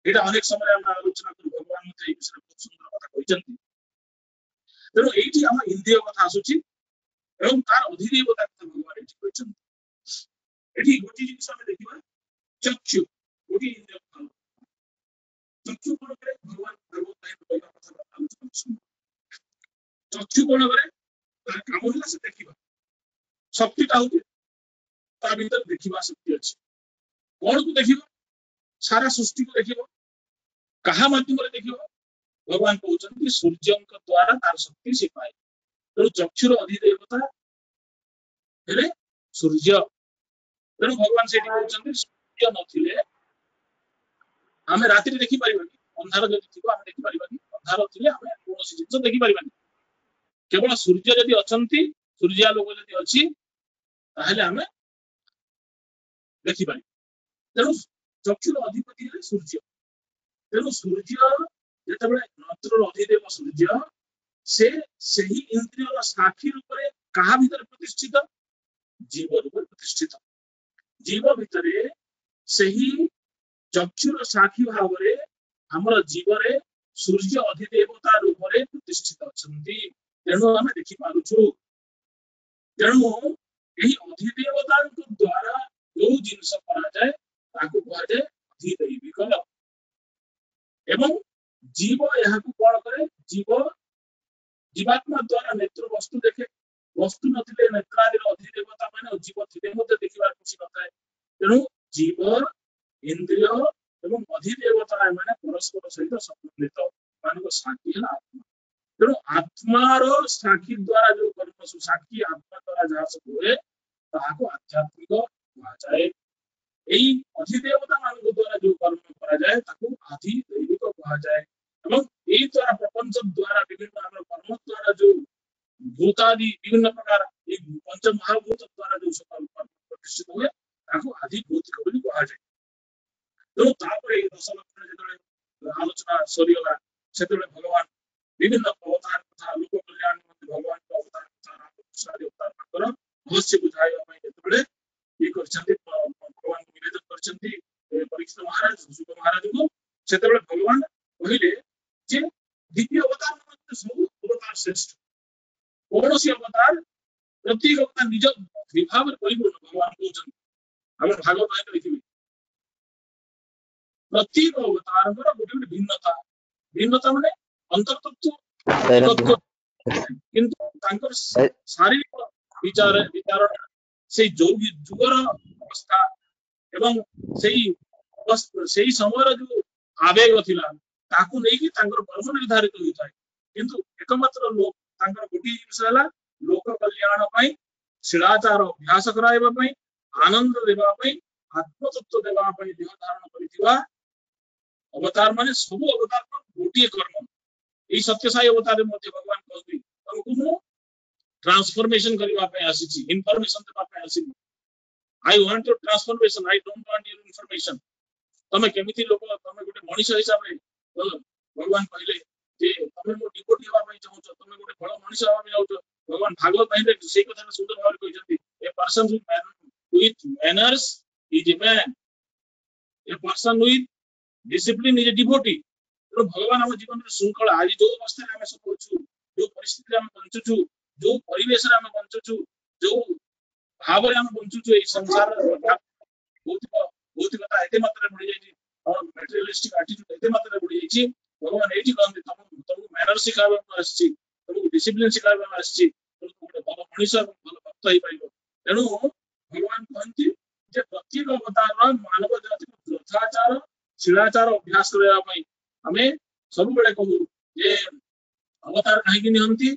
एटा अनेक समय हम आलोचना करू भगवान मते ए विषय बहुत सुंदर कथा कहिसंती तेणु एठी हम इंद्रिय कथा आसुची एवं तार अधिदेवता कथा भगवान एठी कहिसंती एठी गोटी जिनिस हम देखिबा चक्षु गोटी इंद्रिय कथा चक्षु कोन करे भगवान भगवत कहबा कथा आलोचना करछु चक्षु कोन करे तार काम होला से देखिबा शक्ति ता होते ता भीतर देखिबा शक्ति अछि कोन को देखिबा सारा सृष्टि को देखिबा कहा माध्यम रे देखिबा भगवान कहउछन सूर्य द्वारा तार शक्ति से पाए तेणु चक्षुर अधिदेवता हेले सूर्य तेणु भगवान से सूर्य नथिले आमे रात्रि देखि परिबानी अंधार जदि थिबो आमे देखि परिबानी अंधार थिले आमे कोनोसी जिंस देखि परिबानी केवल सूर्य जदि अछंती सूर्य लोक जदि अछि ताहले आमे देखि पारि तेणु चक्षुर अधिपति है सूर्य तेणु सूर्य जेतबे नक्षत्र अधिदेव सूर्य से सही इंद्रियर साक्षी रूप रे कहा भीतर प्रतिष्ठित जीव रूप प्रतिष्ठित जीव भितरे सही चक्षुर साक्षी भाव रे हमर जीव रे सूर्य अधिदेवता रूप रे प्रतिष्ठित अछंती तेणु हम देखि पारुछु तेणु एही अधिदेवता द्वारा जो जिनस करा जाए ताकू कहा जाए अधिदैविक एवं जीव यहाँ को कौन करे जीव जीवात्मा द्वारा नेत्र वस्तु देखे वस्तु नथिले नेत्रादि अधिदेवता माने जीव थिले मते देखिबार कुछ नथाय तेणु जीव इंद्रिय एवं अधिदेवता माने परस्पर सहित संबंधित मानको साक्षी है आत्मा तेणु आत्मार साक्षी द्वारा जो कर्म साक्षी आत्मा द्वारा जहाँ सब हुए ताहाको आध्यात्मिक कहा जाए एई अधिदेवता मानको द्वारा जो कर्म करा जाए ताको अधिदैविक कहा जाए एवं एई द्वारा प्रपंच द्वारा विभिन्न आम कर्म द्वारा जो भूतादि विभिन्न प्रकार पंच महाभूत द्वारा जो सब कर्म प्रतिष्ठित हुए ताको अधिभौतिक बोली कहा जाए ତେଣୁ ତାପରେ ଏଇ 10 ଲକ୍ଷଣ ଯେତେବେଳେ ଆଲୋଚନା ସରିଗଲା ସେତେବେଳେ ଭଗବାନ ବିଭିନ୍ନ ଅବତାର କଥା ଲୋକ କଲ୍ୟାଣ ଭଗବାନଙ୍କ ଅବତାର କଥା ରାମକୃଷ୍ଣ ଅବତାରଙ୍କର ରହସ୍ୟ ବୁଝାଇବା ପାଇଁ ଯେତେବେଳେ ଇଏ କରିଛନ୍ତି ଭଗବାନଙ୍କୁ ନିବେଦନ କରିଛନ୍ତି ପରୀକ୍ଷିତ ମହାରାଜ ଯୁଗ ମହାରାଜଙ୍କୁ ସେତେବେଳେ ଭଗବାନ କହିଲେ ଯେ ଦ୍ୱିତୀୟ ଅବତାର ମଧ୍ୟ ସବୁ ଅବତାର ଶ୍ରେଷ୍ଠ କୌଣସି ଅବତାର ପ୍ରତ୍ୟେକ ଅବତାର ନିଜ ବିଭାବରେ ପରିପୂର୍ଣ୍ଣ ଭଗବାନ କହୁଛନ୍ତି ଆମେ ଭାଗବତ ଦେଖିବି ପ୍ରତ୍ୟେକ ଅବତାରଙ୍କର ଗୋଟେ ଗୋଟେ ଭିନ୍ନତା ମାନେ ଅନ୍ତର୍ତତ୍ତ୍ୱ କିନ୍ତୁ ତାଙ୍କର ଶାରୀରିକ ବିଚାର ସେଇ ଯୁଗର ଅବସ୍ଥା ଏବଂ ସେଇ ସମୟର ଯୋଉ ଆବେଗ ଥିଲା ତାକୁ ନେଇକି ତାଙ୍କର କର୍ମ ନିର୍ଦ୍ଧାରିତ ହୋଇଥାଏ କିନ୍ତୁ ଏକମାତ୍ର ତାଙ୍କର ଗୋଟିଏ ଜିନିଷ ହେଲା ଲୋକ କଲ୍ୟାଣ ପାଇଁ ଶିଳାଚାର ଅଭ୍ୟାସ କରାଇବା ପାଇଁ ଆନନ୍ଦ ଦେବା ପାଇଁ ଆତ୍ମତତ୍ତ୍ୱ ଦେବା ପାଇଁ ଦେହ ଧାରଣ କରିଥିବା ଅବତାର ମାନେ ସବୁ ଅବତାରର ଗୋଟିଏ କର୍ମ ଏଇ ସତ୍ୟସାଇ ଅବତାରରେ ମଧ୍ୟ ଭଗବାନ କହନ୍ତି ତମକୁ ମୁଁ ଟ୍ରାନ୍ସଫର୍ମେସନ କରିବା ପାଇଁ ଆସିଛି ଇନଫର୍ମେସନ ଦେବା ପାଇଁ ଆସିନି I want your transformation. I don't want your information. ତମେ କେମିତି ଲୋକ ତମେ ଗୋଟେ ମଣିଷ ହିସାବରେ ଭଗବାନ କହିଲେ ଯେ ତମେ ମୋ ଡିଭୋଟି ହେବା ପାଇଁ ଚାହୁଁଛ ତମେ ଗୋଟେ ଭଲ ମଣିଷ ହେବା ପାଇଁ ଚାହୁଁଛ ଭଗବାନ ଭାଗବତ ବାହିନୀରେ ସେଇ କଥାଟା ସୁନ୍ଦର ଭାବରେ କହିଛନ୍ତି a person with manners is a man. A person with discipline is a devotee. ତେଣୁ ଭଗବାନ ଆମ ଜୀବନରେ ଶୃଙ୍ଖଳା ଆଜି ଯୋଉ ଅବସ୍ଥାରେ ଆମେ ସବୁ ଅଛୁ ଯୋଉ ପରିସ୍ଥିତିରେ ଆମେ ବଞ୍ଚୁଛୁ ଯୋଉ ପରିବେଶରେ ଆମେ ବଞ୍ଚୁଛୁ ଯୋଉ ଭାବରେ ଆମେ ବଞ୍ଚୁଛୁ ଏଇ ସଂସାରର ଭୌତିକତା ଏତେ ମାତ୍ରାରେ ବଢିଯାଇଛି ଆମର ମେଟେରିଆଲିଷ୍ଟିକ ଆଟିଟ୍ୟୁଡ ଏତେ ମାତ୍ରାରେ ବଢିଯାଇଛି ଭଗବାନ ଏଇଠି କହନ୍ତି ତମକୁ ମ୍ୟାନର ଶିଖାଇବାକୁ ଆସିଛି ତମକୁ ଡିସିପ୍ଲିନ ଶିଖାଇବାକୁ ଆସିଛି ତମକୁ ଗୋଟେ ଭଲ ମଣିଷ ଏବଂ ଭଲ ଭକ୍ତ ହେଇପାରିବ ତେଣୁ ଭଗବାନ କହନ୍ତି ଯେ ପ୍ରତ୍ୟେକ ଅବତାରର ମାନବ ଜାତିକୁ ଯଥାଚାର ଶିଳାଚାର ଅଭ୍ୟାସ କରିବା ପାଇଁ ଆମେ ସବୁବେଳେ କହୁ ଯେ ଅବତାର କାହିଁକି ନିଅନ୍ତି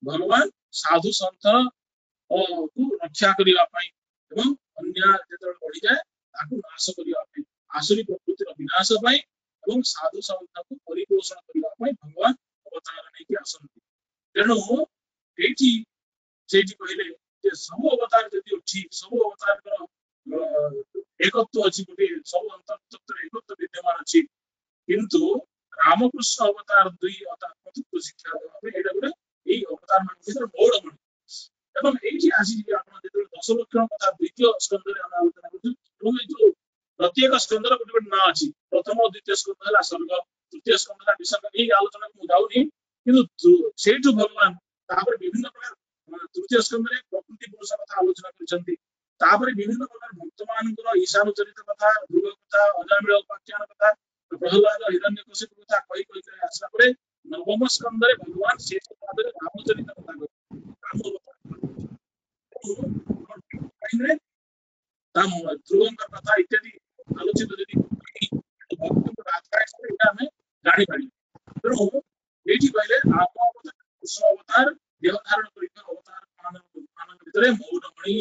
ଭଗବାନ ସାଧୁ ସନ୍ଥ କୁ ରକ୍ଷା କରିବା ପାଇଁ ଏବଂ ଅନ୍ୟାୟ ଯେତେବେଳେ ବଢିଯାଏ ତାକୁ ନାଶ କରିବା ପାଇଁ ଆସୁରୀ ପ୍ରକୃତିର ବିନାଶ ପାଇଁ ଏବଂ ସାଧୁ ସନ୍ଥକୁ ପରିପୋଷଣ କରିବା ପାଇଁ ଭଗବାନ ଅବତାର ନେଇକି ଆସନ୍ତି ତେଣୁ ସେଇଠି କହିଲେ ଯେ ସବୁ ଅବତାର ଯଦି ଅଛି ସବୁ ଅବତାରଙ୍କର ଏକତ୍ଵ ଅଛି ଗୋଟେ ସବୁ ଅନ୍ତର୍ତତ୍ତ୍ୱରେ ଏକତ୍ଵ ବିଦ୍ୟମାନ ଅଛି କିନ୍ତୁ ରାମକୃଷ୍ଣ ଅବତାର ଦୁଇ ଆତ୍ମତତ୍ତ୍ୱ ଶିକ୍ଷା ଦେବା ପାଇଁ ଏଇଟା ଗୋଟେ ଏଇ ଅବତାର ମାନଙ୍କ ଭିତରେ ମୌଡମଣି ଏବଂ ଏଇଠି ଆସିଯିବେ ଆପଣ ଯେତେବେଳେ 10 ଲକ୍ଷଣ କଥା ଦ୍ୱିତୀୟ ସ୍କନ୍ଧରେ ଆମେ ଆଲୋଚନା କରୁଛୁ ଏବଂ ଏଇ ଯୋଉ ପ୍ରତ୍ୟେକ ସ୍କନ୍ଧର ଗୋଟେ ଗୋଟେ ନାଁ ଅଛି ପ୍ରଥମ ଦ୍ୱିତୀୟ ସ୍କନ୍ଧ ହେଲା ସ୍ୱର୍ଗ ତୃତୀୟ ସ୍କନ୍ଧ ହେଲା ବିସର୍ଗ ଏଇ ଆଲୋଚନାକୁ ମୁଁ ଯାଉନି କିନ୍ତୁ ସେଇଠୁ ଭଗବାନ ତାପରେ ବିଭିନ୍ନ ପ୍ରକାର ତୃତୀୟ ସ୍କନ୍ଧରେ ପ୍ରକୃତି ପୁରୁଷ କଥା ଆଲୋଚନା କରିଛନ୍ତି ତାପରେ ବିଭିନ୍ନ ପ୍ରକାର ଭକ୍ତ ମାନଙ୍କର ଈଶାନୁଚରିତ କଥା ଧ୍ରୁବ କଥା ଅଜାମିଳ ଉପାଖ୍ୟାନ କଥା ପ୍ରହ୍ଲାଦ ହିରଣ୍ୟକଶିପ କଥା କହି ଆସିଲା ପରେ ନବମ ସ୍କନ୍ଧରେ ଭଗବାନ ଶେଷ ଭାବରେ ରାମଚରିତ କଥା କହିଲେ ଧ୍ରୁବଙ୍କ କଥା ଇତ୍ୟାଦି ଆଲୋଚିତ ଯଦି ଆମେ ଜାଣିପାରିବା ତେଣୁ ଏଇଠି କହିଲେ ରାମ ଅବତାର କୃଷ୍ଣ ଅବତାର ଦେହ ଧାରଣ କରିଥିବା ଅବତାର ମାନଙ୍କ ଭିତରେ ମୌଡମଣି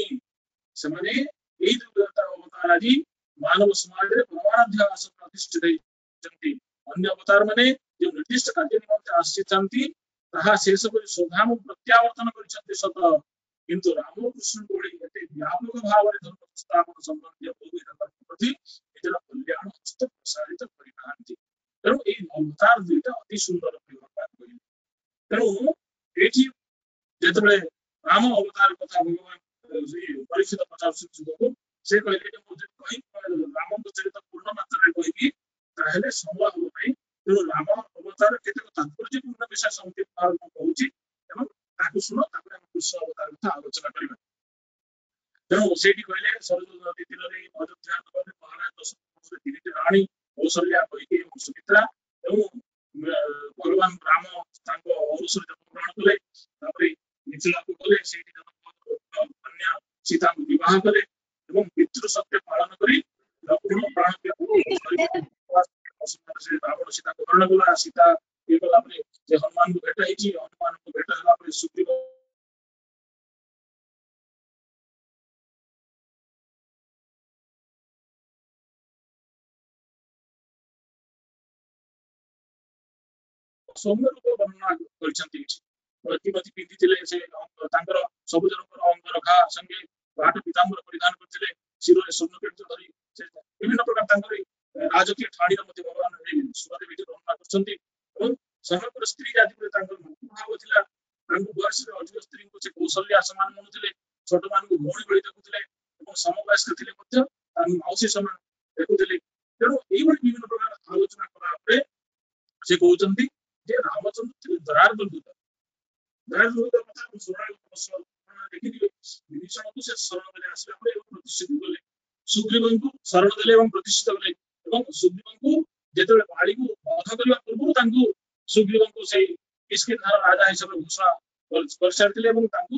ସେମାନେ ଏଇ ଦୁଇ ଅବତାର ଆଜି ମାନବ ସମାଜରେ ପରମାରାଧ୍ୟ ଆସନ ପ୍ରତିଷ୍ଠିତ ହେଇଛନ୍ତି ଅନ୍ୟ ଅବତାର ମାନେ ଯୋଉ ନିର୍ଦ୍ଦିଷ୍ଟ କାର୍ଯ୍ୟ ନିମନ୍ତେ ଆସିଛନ୍ତି ତାହା ଶେଷ କରି ସ୍ୱଧାମ ପ୍ରତ୍ୟାବର୍ତ୍ତନ କରିଛନ୍ତି ସତ କିନ୍ତୁ ରାମକୃଷ୍ଣଙ୍କ ଭଳି ଏତେ ବ୍ୟାପକ ଭାବରେ ଧର୍ମ ସଂସ୍ଥାପନ ସମ୍ବନ୍ଧୀୟ ବହୁବିଧ କର୍ମ ପ୍ରତି ନିଜର କଲ୍ୟାଣ ହସ୍ତ ପ୍ରସାରିତ କରିନାହାନ୍ତି ତେଣୁ ଏଇ ଅବତାର ଦୁଇଟା ଅତି ସୁନ୍ଦର ଭଗବାନ କହିଲେ ତେଣୁ ଏଇଠି ଯେତେବେଳେ ରାମ ଅବତାର କଥା ଭଗବାନ ପରୀକ୍ଷିତ ପଚାରୁଛନ୍ତି ଯୁଗକୁ ସେ କହିଲେ ଯେ ମୁଁ ଯଦି କହିବି ରାମଙ୍କ ଚରିତ ପୂର୍ଣ୍ଣ ମାତ୍ରାରେ କହିବି ତାହେଲେ ସମୟ ହବ ନାହିଁ ତେଣୁ ରାମ ଅବତାର କେତେକ ତାତ୍ପର୍ଯ୍ୟପୂର୍ଣ୍ଣ ବିଷୟ ସଂକ୍ଷିପ୍ତ ଭାବରେ ମୁଁ କହୁଛି ଏବଂ ତାକୁ ଶୁଣ ତାପରେ ଆମେ କୃଷ୍ଣ ଅବତାର କଥା ଆଲୋଚନା କରିବା ତେଣୁ ସେଇଠି କହିଲେ ସରଯୋଗ ନଦୀ ତୀରରେ ଅଯୋଧ୍ୟା ନଗରରେ ମହାରାଜ ଦଶରଥ ତିନିଟି ରାଣୀ କୌଶଲ୍ୟା କୈକେୟୀ ଏବଂ ସୁମିତ୍ରା ଏବଂ ଭଗବାନ ରାମ ତାଙ୍କ ଅନୁସରେ ଜନ୍ମଗ୍ରହଣ କଲେ ତାପରେ ମିଥିଳାକୁ ଗଲେ ସେଇଠି କନ୍ୟା ସୀତାଙ୍କୁ ବିବାହ କଲେ ଏବଂ ପିତୃ ସତ୍ୟ ପାଳନ କରି ଲକ୍ଷ୍ମଣ ପ୍ରାଣ ରାବଣ ସୀତାକୁ ହରଣ କଲା ସୀତା ଇଏ କଲା ପରେ ସେ ହନୁମାନଙ୍କୁ ଭେଟ ହେଇଛି ହନୁମାନଙ୍କୁ ଭେଟ ହେଲା ପରେ ସୁଗ୍ରୀବ ସୌମ୍ୟ ରୂପ ବର୍ଣ୍ଣନା କରିଛନ୍ତି ଏଠି ପ୍ରତିମତି ପିନ୍ଧିଥିଲେ ସେ ତାଙ୍କର ସବୁଜ ରଙ୍ଗର ଅଙ୍ଗରଖା ସଙ୍ଗେ ବାଟ ପିତାମ୍ବର ପରିଧାନ କରିଥିଲେ ଶିରରେ ସ୍ୱର୍ଣ୍ଣ କେତୁ ଧରି ବିଭିନ୍ନ ପ୍ରକାର ତାଙ୍କର राजकीय ठाणीर मध्य भगवान सुखदेव एठी वर्णना करछन्ती ଏବଂ ସମଗ୍ର ସ୍ତ୍ରୀ ଜାତି ଉପରେ ତାଙ୍କର ଭାବ ଥିଲା ତାଙ୍କୁ ବୟସରେ ଅଧିକ ସ୍ତ୍ରୀଙ୍କୁ ସେ କୌଶଲ୍ୟା ସମାନ ମାନୁଥିଲେ ଛୋଟ ମାନଙ୍କୁ ଭଉଣୀ ଭଳି ଦେଖୁଥିଲେ ଏବଂ ସମବୟସ୍କ ଥିଲେ ମଧ୍ୟ ତାଙ୍କୁ ମାଉସୀ ସମାନ ଦେଖୁଥିଲେ ତେଣୁ ଏଇଭଳି ବିଭିନ୍ନ ପ୍ରକାର ଆଲୋଚନା କଲା ପରେ ସେ କହୁଛନ୍ତି ଯେ ରାମଚନ୍ଦ୍ର ଥିଲେ ଦରାର ଦୁର୍ଗତ କଥା ଦେଖିଥିବେ ବିଭୀଷଣକୁ ସେ ଶରଣ ଦେଲେ ଆସିଲା ପରେ ଏବଂ ପ୍ରତିଷ୍ଠିତ କଲେ ସୁଗ୍ରୀବଙ୍କୁ ଶରଣ ଦେଲେ ଏବଂ ପ୍ରତିଷ୍ଠିତ କଲେ ଏବଂ ସୁଗ୍ରୀବଙ୍କୁ ଯେତେବେଳେ ବାଳିକୁ ବଧ କରିବା ପୂର୍ବରୁ ତାଙ୍କୁ ସୁଗ୍ରୀବଙ୍କୁ ସେଇ କିଷ୍କିନ୍ଧାର ରାଜା ହିସାବରେ ଘୋଷଣା କରିସାରିଥିଲେ ଏବଂ ତାଙ୍କୁ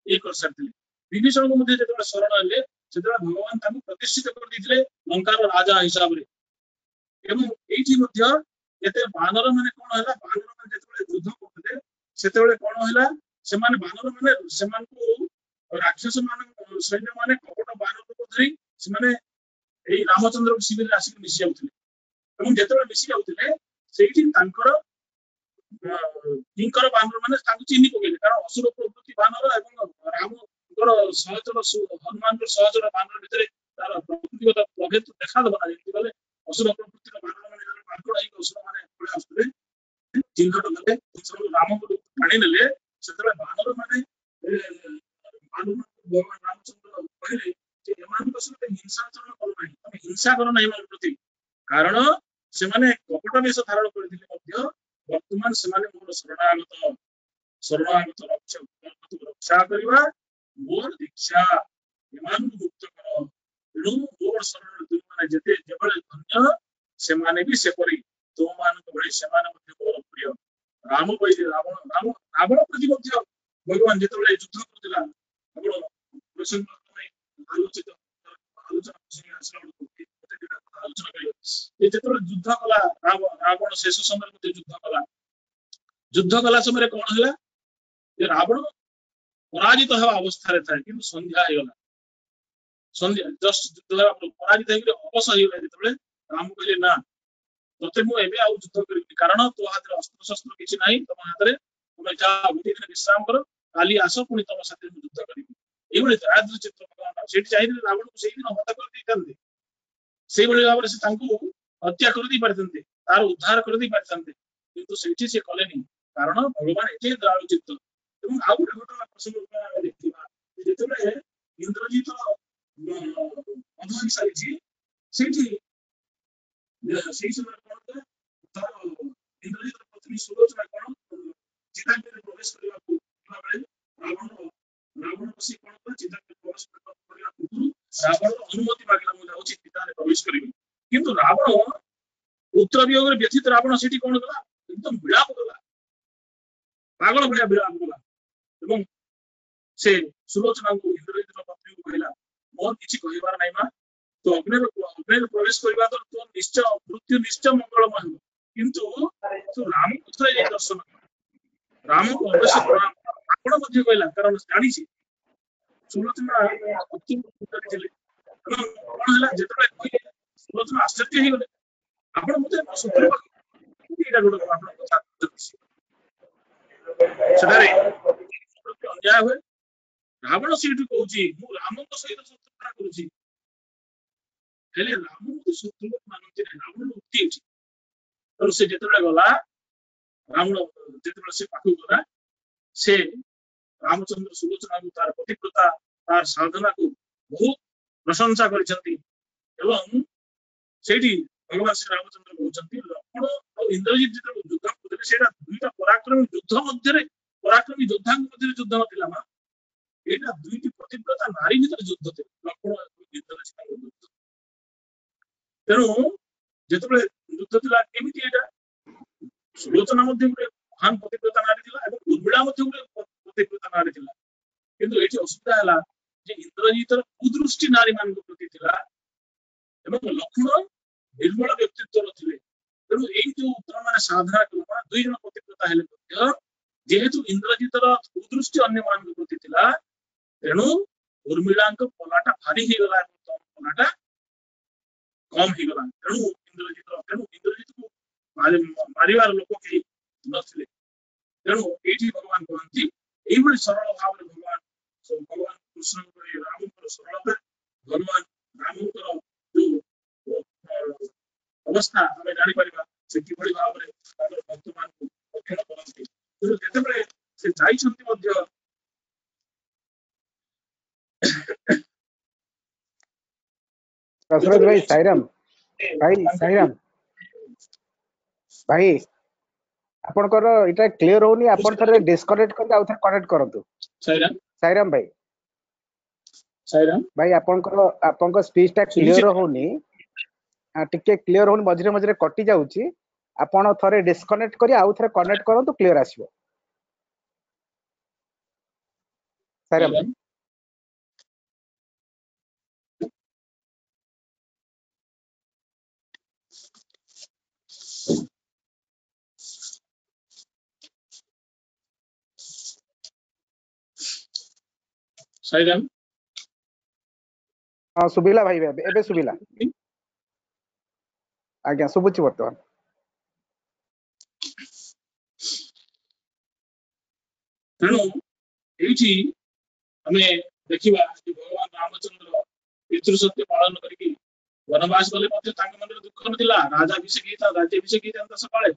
ଇଏ କରିସାରିଥିଲେ ବିଭୀଷଣଙ୍କୁ ମଧ୍ୟ ଯେତେବେଳେ ଶରଣ ହେଲେ ସେତେବେଳେ ଭଗବାନ ତାଙ୍କୁ ପ୍ରତିଷ୍ଠିତ କରିଦେଇଥିଲେ ଲଙ୍କାର ରାଜା ହିସାବରେ ଏବଂ ଏଇଠି ମଧ୍ୟ ଯେତେ ବାନର ମାନେ କଣ ହେଲା ବାନର ମାନେ ଯେତେବେଳେ ଯୁଦ୍ଧ କରୁଥିଲେ ସେତେବେଳେ କଣ ହେଲା ସେମାନେ ବାନର ମାନେ ସେମାନଙ୍କୁ ରାକ୍ଷସ ମାନଙ୍କ ସୈନ୍ୟ ମାନେ କପଟ ବାନର ରୂପ ଧରି ସେମାନେ ଏଇ ରାମଚନ୍ଦ୍ର ଶିବିରରେ ଆସିକି ମିଶି ଯାଉଥିଲେ ଏବଂ ଯେତେବେଳେ ମିଶି ଯାଉଥିଲେ ସେଇଠି ତାଙ୍କର କିଙ୍କର ବାନର ମାନେ ତାଙ୍କୁ ଚିହ୍ନି ପକେଇଲେ କାରଣ ଅସୁର ପ୍ରକୃତି ବାନର ଏବଂ ରାମଙ୍କର ସହଚର ହନୁମାନଙ୍କର ସହଚର ବାନର ଭିତରେ ତାର ପ୍ରକୃତିଗତ ପ୍ରଭେଦ ଦେଖାଦେବ ନା ଯେମିତି ଗଲେ ଅସୁର ପ୍ରକୃତିର ବାନର ମାନେ ମାଙ୍କଡ ହେଇକି ଅସୁର ମାନେ ପଳେଇ ଆସୁଥିଲେ ଚିହ୍ନଟ କଲେ ରାମଙ୍କୁ ଟାଣି ନେଲେ ସେତେବେଳେ ବାନର ମାନେ ଭଗବାନ ରାମଚନ୍ଦ୍ର କହିଲେ ଯେ ଏମାନଙ୍କ ସହିତ ହିଂସାଚରଣ କର ନାହିଁ ତମେ ହିଂସା କର ନାହିଁ ଏମାନଙ୍କ ପ୍ରତି କାରଣ ସେମାନେ କପଟ ବେଶ ଧାରଣ କରିଥିଲେ ମଧ୍ୟ ବର୍ତ୍ତମାନ ସେମାନେ ମୋର ଶରଣାଗତ ରକ୍ଷା କରିବା ମୋର ଦୀକ୍ଷା ଏମାନଙ୍କୁ ମୁକ୍ତ କର ତେଣୁ ମୋର ଶରଣରେ ତୁମମାନେ ଯେତେ ଯେଭଳି ଧନ୍ୟ ସେମାନେ ବି ସେପରି ତୁମମାନଙ୍କ ଭଳି ସେମାନେ ମଧ୍ୟ ମୋର ପ୍ରିୟ ରାମ କହିଲେ ରାବଣ ପ୍ରତି ମଧ୍ୟ ଭଗବାନ ଯେତେବେଳେ ଯୁଦ୍ଧ କରୁଥିଲା ଆପଣ ପ୍ରସଙ୍ଗ ଆଲୋଚନା କରିବ ଯେତେବେଳେ ଯୁଦ୍ଧ କଲା ରାବଣ ଶେଷ ସମୟରେ ମଧ୍ୟ ଯୁଦ୍ଧ କଲା ସମୟରେ କଣ ହେଲା ଯେ ରାବଣ ପରାଜିତ ହେବା ଅବସ୍ଥାରେ ଥାଏ କିନ୍ତୁ ସନ୍ଧ୍ୟା ହେଇଗଲା ପରାଜିତ ହେଇକି ଅବଶ ହେଇଗଲା ଯେତେବେଳେ ରାମ କହିଲେ ନା ତତେ ମୁଁ ଏବେ ଆଉ ଯୁଦ୍ଧ କରିବିନି କାରଣ ତୋ ହାତରେ ଅସ୍ତ୍ରଶସ୍ତ୍ର କିଛି ନାହିଁ ତମ ହାତରେ ତମେ ଯାହା ଗୋଟିଏ ବିଶ୍ରାମ କର କାଲି ଆସ ପୁଣି ତମ ସାଥିରେ ମୁଁ ଯୁଦ୍ଧ କରିବି ଏଇଭଳି ଦୟାଦ୍ର ଚିତ୍ର ଭଗବାନ ସେଇଠି ଚାହିଁଥିଲେ ରାବଣକୁ ସେଇଦିନ ହତ୍ୟା କରିଦେଇଥାନ୍ତେ ସେଇଭଳି ଭାବରେ ସେ ତାଙ୍କୁ ହତ୍ୟା କରିଦେଇ ପାରିଥାନ୍ତେ ତାର ଉଦ୍ଧାର କରିଦେଇ ପାରିଥାନ୍ତେ କିନ୍ତୁ ସେଇଠି ସେ କଲେନି କାରଣ ଭଗବାନ ଏତେ ଦୟାଳୁ ଚିତ୍ତ ଏବଂ ଆଉ ଗୋଟେ ଘଟଣା ପ୍ରସଙ୍ଗ ଆମେ ଦେଖିବା ଯେତେବେଳେ ଇନ୍ଦ୍ରଜିତ ବଧ ହେଇସାରିଛି ସେଇଠି ସେଇ ସମୟରେ କଣ କଲେ ତାର ଇନ୍ଦ୍ରଜିତ ପତ୍ନୀ ସୁଲୋଚନା କଣ ଚିତାଗ୍ନିରେ ପ୍ରବେଶ କରିବାକୁ ବେଳେ ରାବଣ ବସି କଣ କଲେ ଚିତାଗ୍ନିରେ ପ୍ରବେଶ କରିବା ପୂର୍ବରୁ ରାବଣ ଅନୁମତି ମାଗିଲା ମୁଁ ଯାଉଛି ଚିତାରେ ପ୍ରବେଶ କରିବି କିନ୍ତୁ ରାବଣ ପୁତ୍ର ବିୟୋଗରେ ବ୍ୟଥିତ ରାବଣ ସେଠି କଣ କଲା ଏକଦମ ବିଳାପ କଲା ପାଗଳ ଭଳିଆ ବିଳାପ କଲା ଏବଂ ସେ ସୁଲୋଚନାଙ୍କୁ ଇନ୍ଦ୍ରଜିତର ପତ୍ନୀଙ୍କୁ କହିଲା ମୋର କିଛି କହିବାର ନାହିଁ ମା ତ ଅଗ୍ନିରେ ପ୍ରବେଶ କରିବା ତ ତୋ ମୃତ୍ୟୁ ନିଶ୍ଚୟ ମଙ୍ଗଳମୟ ହେବ କିନ୍ତୁ ତୁ ରାମକୁ ଥରେ ଯାଇ ଦର୍ଶନ ରାମକୁ ଅବଶ୍ୟ ପ୍ରଣାମ ଆପଣ ମଧ୍ୟ କହିଲା କାରଣ ଜାଣିଛି ସୁଲୋଚନା ଥିଲେ କଣ ହେଲା ଯେତେବେଳେ କହିଲେ ସୁଲୋଚନା ଆଶ୍ଚର୍ଯ୍ୟ ହେଇଗଲେ ଆପଣ ମତେ ଶତ୍ରୁ ଏଇଟା ଗୋଟେ ଆପଣଙ୍କ ସେଠାରେ ଅନ୍ୟାୟ ହୁଏ ରାବଣ ସେଇଠୁ କହୁଛି ମୁଁ ରାମଙ୍କ ସହିତ ଶତ୍ରୁତା କରୁଛି ହେଲେ ରାମ ମତେ ଶତ୍ରୁ ମାନନ୍ତି ନାହିଁ ରାବଣ ଉକ୍ତି ଅଛି ତେଣୁ ସେ ଯେତେବେଳେ ଗଲା ରାବଣ ଯେତେବେଳେ ସେ ପାଖକୁ ଗଲା ସେ ରାମଚନ୍ଦ୍ର ସୁଲୋଚନାକୁ ତାର ପତିବ୍ରତା ତାର ସାଧନାକୁ ବହୁତ ପ୍ରଶଂସା କରିଛନ୍ତି ଏବଂ ସେଇଠି ଭଗବାନ ଶ୍ରୀ ରାମଚନ୍ଦ୍ର କହୁଛନ୍ତି ଲକ୍ଷ୍ମଣ ଆଉ ଇନ୍ଦ୍ରଜିତ ଯେତେବେଳେ ଯୁଦ୍ଧ କରୁଥିଲେ ସେଇଟା ଦୁଇଟା ପରାକ୍ରମୀ ଯୋଦ୍ଧାଙ୍କ ମଧ୍ୟରେ ଯୁଦ୍ଧ ନଥିଲା ମା ଏଇଟା ଦୁଇଟି ପତିବ୍ରତା ନାରୀ ଭିତରେ ଯୁଦ୍ଧ ଥିଲା ଲକ୍ଷ୍ମଣ ଇନ୍ଦ୍ରଜିତଙ୍କ ଯୁଦ୍ଧ ତେଣୁ ଯେତେବେଳେ ଯୁଦ୍ଧ ଥିଲା କେମିତି ଏଇଟା ସୁଲୋଚନା ମଧ୍ୟ ଗୋଟେ ମହାନ ପତିବ୍ରତା ନାରୀ ଥିଲା ଏବଂ ଉର୍ମିଳା ମଧ୍ୟ ଗୋଟେ ପତିବ୍ରତା ନାରୀ ଥିଲା କିନ୍ତୁ ଏଠି ଅସୁବିଧା ହେଲା ଯେ ଇନ୍ଦ୍ରଜିତର କୁଦୃଷ୍ଟି ନାରୀ ମାନଙ୍କ ପ୍ରତି ଥିଲା ଏବଂ ଲକ୍ଷ୍ମଣ ନିର୍ମଳ ବ୍ୟକ୍ତିତ୍ୱର ଥିଲେ ତେଣୁ ଏଇ ଯୋଉ ମାନେ ସାଧନା କଲା ଦୁଇ ଜଣ ପତିବ୍ରତା ହେଲେ ମଧ୍ୟ ଯେହେତୁ ଇନ୍ଦ୍ରଜିତର କୁଦୃଷ୍ଟି ଅନ୍ୟମାନଙ୍କ ପ୍ରତି ଥିଲା ତେଣୁ ଉର୍ମିଳାଙ୍କ ପଲାଟା ଭାରି ହେଇଗଲା ଏବଂ ତମ ପଲାଟା କମ ହେଇଗଲା ତେଣୁ ଇନ୍ଦ୍ରଜିତକୁ ମାରିବାର ଲୋକ କେହି ନଥିଲେ ତେଣୁ ଏଇଠି ଭଗବାନ କହନ୍ତି ଏଇଭଳି ସରଳ ଭାବରେ ଭଗବାନ କୃଷ୍ଣଙ୍କର ରାମଙ୍କର ସରଳତା ଭଗବାନ ରାମଙ୍କର ଯୋଉ अवस्था आम जापर से कि भाव में भक्त मान रक्षण करते जितेबाला से जाइए प्रसन्न भाई साईराम भाई आपनकर इटा क्लियर होनी आपन थरे डिस्कनेक्ट करके आउ थरे कनेक्ट करंतु साईराम भाई आपनकर स्पीच टा क्लियर होनी टिके क्लियर होनी मझरे मझरे कटि जाउची आपण थरे डिस्कनेक्ट करी आउ थरे कनेक्ट करंतु क्लियर आसीबो साईराम भाई साईराम हां सुबिला भाई एबे सुबिला आज्ञा सुबुची वर्तमान तेणु ये हमें देखा भगवान रामचंद्र पितृसत्य पालन करके वनवास गले मन दुख ना राजाभिषेक राज्याभिषेक सकाଳେ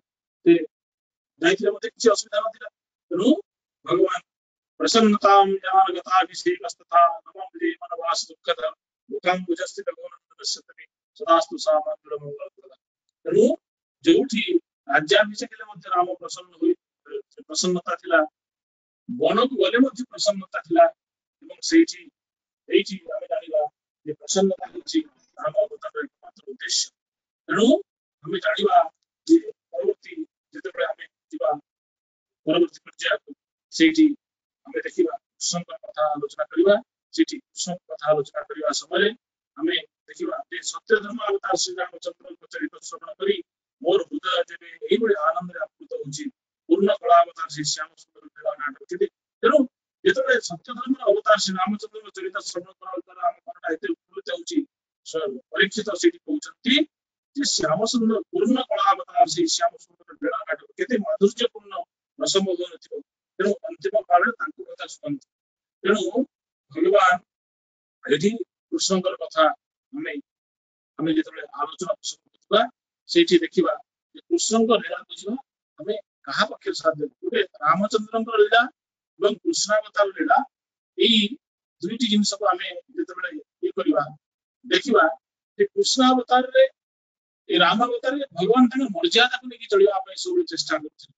किसी असुविधा ना तेणु भगवान प्रसन्नता ज्ञानगताभिषेकस्तथा नमः वनवास दुःखद मुखम भुजस्थित सदास्तु सा मंगलमंगल तेणु जो राज्याभिषेक राम प्रसन्न हुई प्रसन्नता थिला वन को गले प्रसन्नता थिला आम जाना प्रसन्नता राम अवतार एकमात्र उद्देश्य तेणु आम जाना परवर्ती जिते आम परवर्ती पर्याय आम देखा कृष्ण कथा आलोचना करवा कृष्ण कथा आलोचना करने समय आम देखा सत्य धर्म अवतार श्री रामचंद्र चरित्र श्रवण कर मोर हृदय जब आनंद आप्लुत हो पूर्ण कलावतार श्री श्याम सुंदर नाटक तेणु जो सत्य धर्म अवतार श्री रामचंद्र चरित्र श्रवण द्वारा मनटा एत उत्फुल्लित हो परीक्षित से कहते श्याम सुंदर पूर्ण कलावतार श्री श्याम सुंदर बेड़ा नाटक केते माधुर्यपूर्ण रसमोहन थी तेणु अंतिम काल कथा शुणती तेणु भगवान ये कृष्ण कथा आम जो आलोचना से देखा कृष्ण लीला बुझा आम क्या पक्ष साध्य गोटे रामचंद्र लीला और कृष्णावतार लीला यही दुईटी जिनस को आम जो ये करवा देखा कृष्णावतार रामावतार भगवान मर्यादा को लेकिन चलने सब चेष्टा करते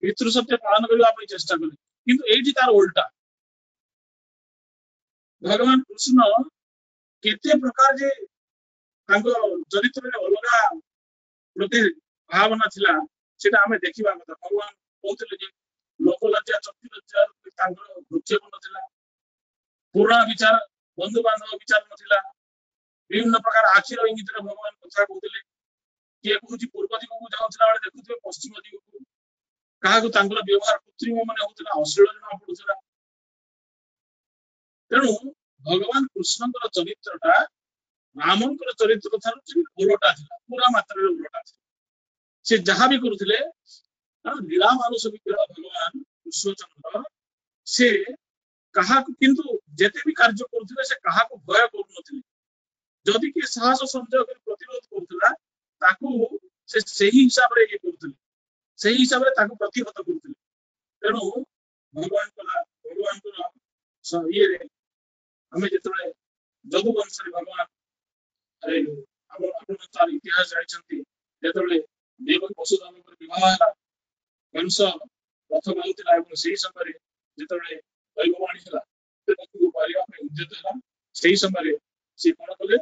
पितृसत्य पालन करने चेष्टा कले किंतु एटी तार उल्टा भगवान कृष्ण केते प्रकार जे चरित्र में अलग प्रति भावना थिला सेटा हमें देखिबा कथा भगवान कहते लोकलज्जा चक्ति लज्जा भृक्षेप नथिला पुराण विचार बंधु बांधव विचार नथिला विभिन्न प्रकार आखिर इंगित भगवान कथा कहते किए कहूँ पूर्व दिग को जाऊला बेले देखुए पश्चिम दिग को क्या व्यवहार कृत्रिम मान होता अश्लील जना पड़ूला तेणु भगवान कृष्ण चरित्रटा रामंकर चरित्र ठार उलटा था पूरा मात्रा उलटा था से जहाँ भी करुले लीला मानुष विग्रह भगवान कृष्णचंद्र से क्या किंतु जेते भी कार्य करुले से क्या भय करुन जदि किए साहस संचय कर प्रतिरोध करुला से हिसाब से ये करुले से हिसाब से प्रतिहत करुले तेणु भगवान ये आम जो जदुवंश भगवान अरे तार इतिहास जानते जो देव वसुदेव विवाह कंस प्रथम होता से समय जो दैववाणी उद्यत है से समय सी कौन कले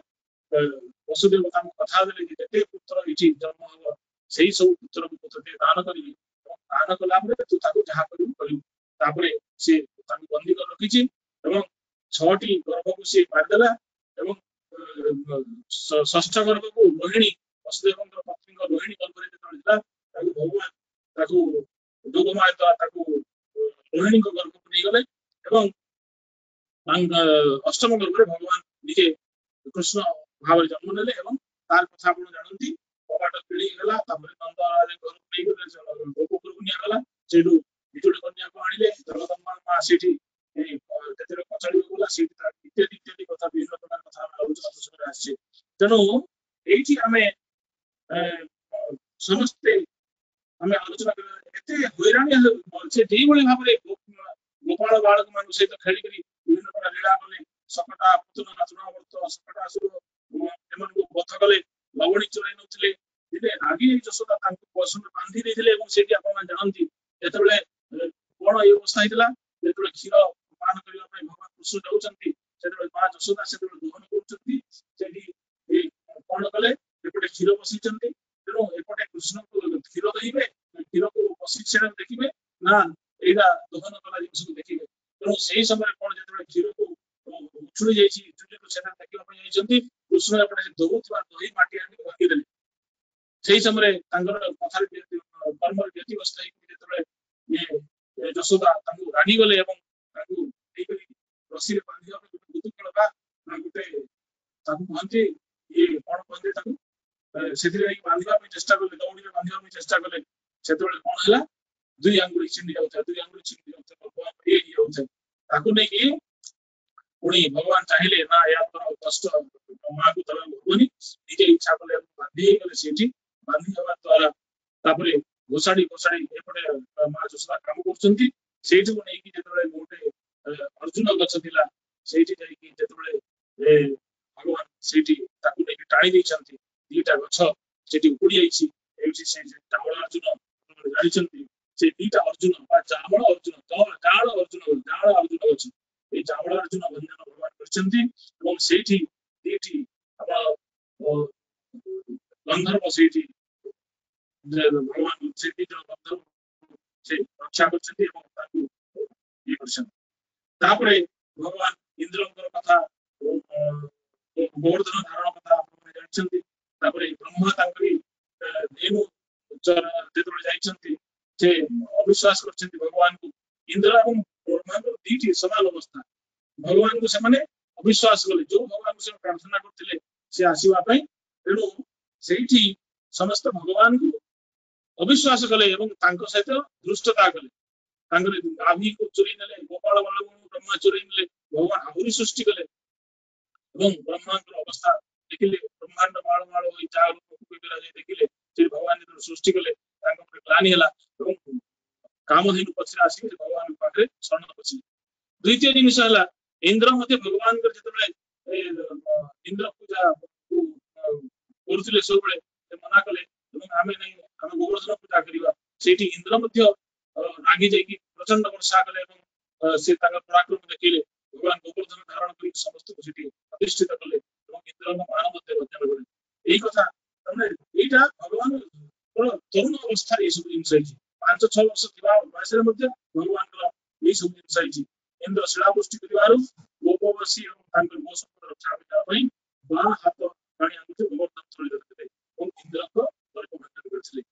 वसुदेव कथा दे जिते पुत्र ये जन्म हम से सब पुत्र को दान करी दान कला तू जहाँ कर सी बंदी कर रखी छटी गर्भ को सी मारिदेला षष्ठ गर्भ को रोहिणी वसुदेव पत्नी रोहिणी गर्भ भगवान जोगमाया द्वारा रोहिणी गर्भ को नहीं गले अष्टम गर्भ में भगवान निजे कृष्ण भाव जन्म ने तार कथा आप जानती कबाट पीढ़ी गला नंदराज घर नहीं गले गोपुर को निगला से बिजुड़ी कन्या को आनिले जगदम्बा माँ से पचाड़ी गला इत्यादि इत्यादि कथा विभिन्न प्रकार कथा आलोचना तेणु ये ସମସ୍ତେ ଆମେ ଆଲୋଚନା କରିବା ଏତେ ହଇରାଣିଆ ସେ ଯେଇଭଳି ଭାବରେ ଗୋପାଳ ବାଳକ ମାନଙ୍କ ସହିତ ଖେଳିକରି ବିଭିନ୍ନ ପ୍ରକାର ଲୀଳା କଲେ ସକଟା ପୁତୁନ ନାଚୁଣାବର୍ତ୍ତ ସକଟାସୁର ଏମାନଙ୍କୁ ବଧ କଲେ ଲବଣୀ ଚୋରାଇ ନଉଥିଲେ ଦିନେ ରାଗି ଯଶୋଦା ତାଙ୍କୁ ପସନ୍ଦ ବାନ୍ଧି ଦେଇଥିଲେ ଏବଂ ସେଇଠି ଆପଣମାନେ ଜାଣନ୍ତି ଯେତେବେଳେ କଣ ଏଇ ଅବସ୍ଥା ହେଇଥିଲା ଯେତେବେଳେ କ୍ଷୀର ପାନ କରିବା ପାଇଁ ଭଗବାନ କୃଷ୍ଣ ଯାଉଛନ୍ତି ସେତେବେଳେ ମା ଯଶୋଦା ସେତେବେଳେ ଦହନ କରୁଛନ୍ତି ସେଠି କଣ କଲେ ଏପଟେ କ୍ଷୀର ବସିଛନ୍ତି ତେଣୁ ଏପଟେ କୃଷ୍ଣଙ୍କୁ କ୍ଷୀର ଦେବେ କ୍ଷୀରକୁ ବସି ସେଟା ଦେଖିବେ ନା ଏଇଟା ଦହନ କଲା ଜିନିଷକୁ ଦେଖିବେ ତେଣୁ ସେଇ ସମୟରେ କଣ ଯେତେବେଳେ କ୍ଷୀରକୁ ଉଛୁଳି ଯାଇଛି ଚୁଲିକୁ ସେଟା ଦେଖିବା ପାଇଁ ଯାଇଛନ୍ତି କୃଷ୍ଣ ଏପଟେ ଦଉଥିବା ଦହି ମାଟି ଆଣିକି ଭାଙ୍ଗିଦେଲେ ସେଇ ସମୟରେ ତାଙ୍କର କଥାରେ କର୍ମରେ ବ୍ୟତିବ୍ୟସ୍ତ ହେଇକି ଯେତେବେଳେ ଯଶୋଦା ତାଙ୍କୁ ରାଗିଗଲେ ଏବଂ ତାଙ୍କୁ ନେଇକରି ରସିରେ ବାନ୍ଧିବା ପାଇଁ ଗୋଟେ ଗୁଦୁକଳ ବା ଗୋଟେ ତାକୁ କୁହନ୍ତି କଣ କୁହନ୍ତି ତାକୁ ସେଥିରେ ବାନ୍ଧିବା ପାଇଁ ଚେଷ୍ଟା କଲେ ଦଉଡ଼ିରେ ବାନ୍ଧିବା ପାଇଁ ଚେଷ୍ଟା କଲେ ସେତେବେଳେ କଣ ହେଲା ଦୁଇ ଆଙ୍ଗୁଳି ଛିଣ୍ଡି ଯାଉଥାଏ ହେଇଯାଉଥାଏ ତାକୁ ନେଇକି ପୁଣି ଭଗବାନ ଚାହିଁଲେ ନା ଏହା ତ କଷ୍ଟ ମାକୁ ଦେବାକୁ ହବନି ନିଜେ ଇଚ୍ଛା କଲେ ବାନ୍ଧି ହେଇଗଲେ ସେଇଠି ବାନ୍ଧି ହେବା ଦ୍ୱାରା ତାପରେ ଘୋଷାଡି ଏପଟେ ମା ଯଶୋଦା କାମ କରୁଛନ୍ତି ସେଇଠିକୁ ନେଇକି ଯେତେବେଳେ ଗୋଟେ ଅର୍ଜୁନ ଗଛ ଥିଲା ସେଇଠି ଯାଇକି ଯେତେବେଳେ ଭଗବାନ ସେଇଠି ତାକୁ ନେଇକି ଟାଣି ଦେଇଛନ୍ତି ଦିଟା ଗଛ ସେଠି ଉପୁଡି ଯାଇଛି ଏଇଠି ସେ ଚାମଳ ଅର୍ଜୁନ ଜାଣିଛନ୍ତି ସେ ଦିଟା ଅର୍ଜୁନ ବା ଜାମଳ ଅର୍ଜୁନ ଜାଳ ଅର୍ଜୁନ ଗଛ এই জামলা অর্জুন বন্ধন ভগবান କରିଛନ୍ତି ଏବଂ ସେଇଠି ଦିଟି ଆମର ଗନ୍ଧର୍ବ ସେଇଠି ଭଗବାନ ସେ ଦି ଜଣ ଗନ୍ଧର୍ବ ସେ ରକ୍ଷା କରିଛନ୍ତି ଏବଂ ତାଙ୍କୁ ଇଏ କରିଛନ୍ତି ତାପରେ ଭଗବାନ ଇନ୍ଦ୍ରଙ୍କର କଥା ଗୋବର୍ଦ୍ଧନ ଧାରଣ କଥା ଆପଣମାନେ ଜାଣିଛନ୍ତି ତାପରେ ବ୍ରହ୍ମା ତାଙ୍କରି ଧେନୁ ଯେତେବେଳେ ଯାଇଛନ୍ତି ସେ ଅବିଶ୍ୱାସ କରିଛନ୍ତି ଭଗବାନଙ୍କୁ ଇନ୍ଦ୍ର ଏବଂ ବ୍ରହ୍ମାଙ୍କର ଦିଟି ସମାନ ଅବସ୍ଥା ଭଗବାନଙ୍କୁ ସେମାନେ ଅବିଶ୍ୱାସ କଲେ ଯୋଉ ଭଗବାନଙ୍କୁ ସେମାନେ ପ୍ରାର୍ଥନା କରୁଥିଲେ ସେ ଆସିବା ପାଇଁ ତେଣୁ ସେଇଠି ସମସ୍ତ ଭଗବାନଙ୍କୁ ଅବିଶ୍ୱାସ କଲେ ଏବଂ ତାଙ୍କ ସହିତ ଦୃଷ୍ଟତା କଲେ ତାଙ୍କର ଗାଭୀକୁ ଚୋରି ନେଲେ ଗୋପାଳ ବାଳକୁ ବ୍ରହ୍ମା ଚୋରି ନେଲେ ଭଗବାନ ଆହୁରି ସୃଷ୍ଟି କଲେ ଏବଂ ବ୍ରହ୍ମାଙ୍କର ଅବସ୍ଥା ଦେଖିଲେ ବ୍ରହ୍ମାଣ୍ଡ ମାଳ ହୋଇ ଯାହା ରୂପକୁ ଦେଖିଲେ ସେ ଭଗବାନ ଯେତେବେଳେ ସୃଷ୍ଟି କଲେ ତାଙ୍କ ଉପରେ ଗ୍ଲାନି ହେଲା ଏବଂ କାମଧେନୁ ପଛରେ ଆସିକି ଭଗବାନଙ୍କ ପାଖରେ ଶରଣ ପଶିଲେ ଦ୍ୱିତୀୟ ଜିନିଷ ହେଲା ଇନ୍ଦ୍ର ମଧ୍ୟ ଭଗବାନଙ୍କର ଯେତେବେଳେ ଇନ୍ଦ୍ର ପୂଜା କରୁଥିଲେ ସବୁବେଳେ ମନା କଲେ ଏବଂ ଆମେ ଗୋବର୍ଦ୍ଧନ ପୂଜା କରିବା ସେଇଠି ଇନ୍ଦ୍ର ମଧ୍ୟ ରାଗି ଯାଇକି ପ୍ରଚଣ୍ଡ ବର୍ଷା କଲେ ଏବଂ ସେ ତାଙ୍କର ପରାକ୍ରମ ଦେଖିଲେ ଭଗବାନ ଗୋବର୍ଦ୍ଧନ ଧାରଣ କରି ସମସ୍ତଙ୍କୁ ସେଠି ପ୍ରତିଷ୍ଠିତ କଲେ ଏବଂ ଇନ୍ଦ୍ରଙ୍କ ମାନ ମଧ୍ୟ ବର୍ଜନ କଲେ ଏଇ କଥା ଏଇଟା ଭଗବାନ ତରୁଣ ଅବସ୍ଥାରେ ଏଇସବୁ ଜିନିଷ ହେଇଛି 5-6 ବର୍ଷ ଥିବା ବୟସରେ ମଧ୍ୟ ଭଗବାନଙ୍କର ଏଇ ସବୁ ଜିନିଷ ହେଇଛି ଇନ୍ଦ୍ର ଶିଳାବୃଷ୍ଟି କରିବାରୁ ଗୋପବାସୀ ଏବଂ ତାଙ୍କର ମୋ ସମ୍ପଦ ରକ୍ଷା କରିବା ପାଇଁ ବାଁ ହାତ ଟାଣି ଆଙ୍ଗୁଠି ଗୋବର୍ଦ୍ଧନ ତଳେ ରଖିଥିଲେ ଏବଂ ଇନ୍ଦ୍ରଙ୍କ ପରିବର୍ତ୍ତନ କରିଥିଲେ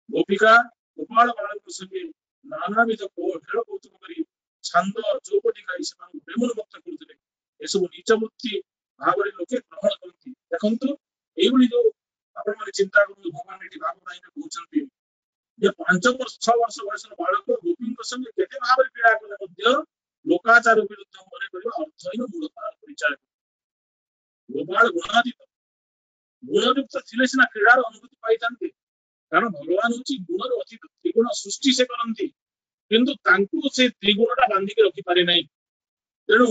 ଗୋପିକା ଗୋପାଳ ବାଳଙ୍କ ସଙ୍ଗେ ନାନାବିଧ ଖେଳ କୌତୁକ କରି ଛାନ୍ଦ ଚୌପଟି ଗାଇ ସେମାନଙ୍କୁ ପ୍ରେମମୁକ୍ତ କରୁଥିଲେ ଏସବୁ ନିଚ ବୃତ୍ତି ଭାବରେ ଲୋକେ ଗ୍ରହଣ କରନ୍ତି ଦେଖନ୍ତୁ ଏଇଭଳି ଯୋଉ ଆପଣମାନେ ଚିନ୍ତା କରନ୍ତୁ ଭଗବାନ ଏଠି ଭାଗବତ କହୁଛନ୍ତି ଯେ 5-6 ବର୍ଷ ବୟସର ବାଳକ ଗୋପୀଙ୍କ ସଙ୍ଗେ କେତେ ଭାବରେ କ୍ରୀଡ଼ା କଲେ ମଧ୍ୟ ଲୋକାଚାର ବିରୁଦ୍ଧ ମନେ କରିବା ଅର୍ଥହୀନ ମୂଳତାର ପରିଚାଳକ ଗୋପାଳ ଗୁଣଯୁକ୍ତ ଥିଲେ ସିନା କ୍ରୀଡ଼ାର ଅନୁଭୂତି ପାଇଥାନ୍ତି କାରଣ ଭଗବାନ ହଉଛି ଗୁଣର ଅତୀତ ତ୍ରିଗୁଣ ସୃଷ୍ଟି ସେ କରନ୍ତି କିନ୍ତୁ ତାଙ୍କୁ ସେ ତ୍ରିଗୁଣଟା ବାନ୍ଧିକି ରଖିପାରେ ନାହିଁ ତେଣୁ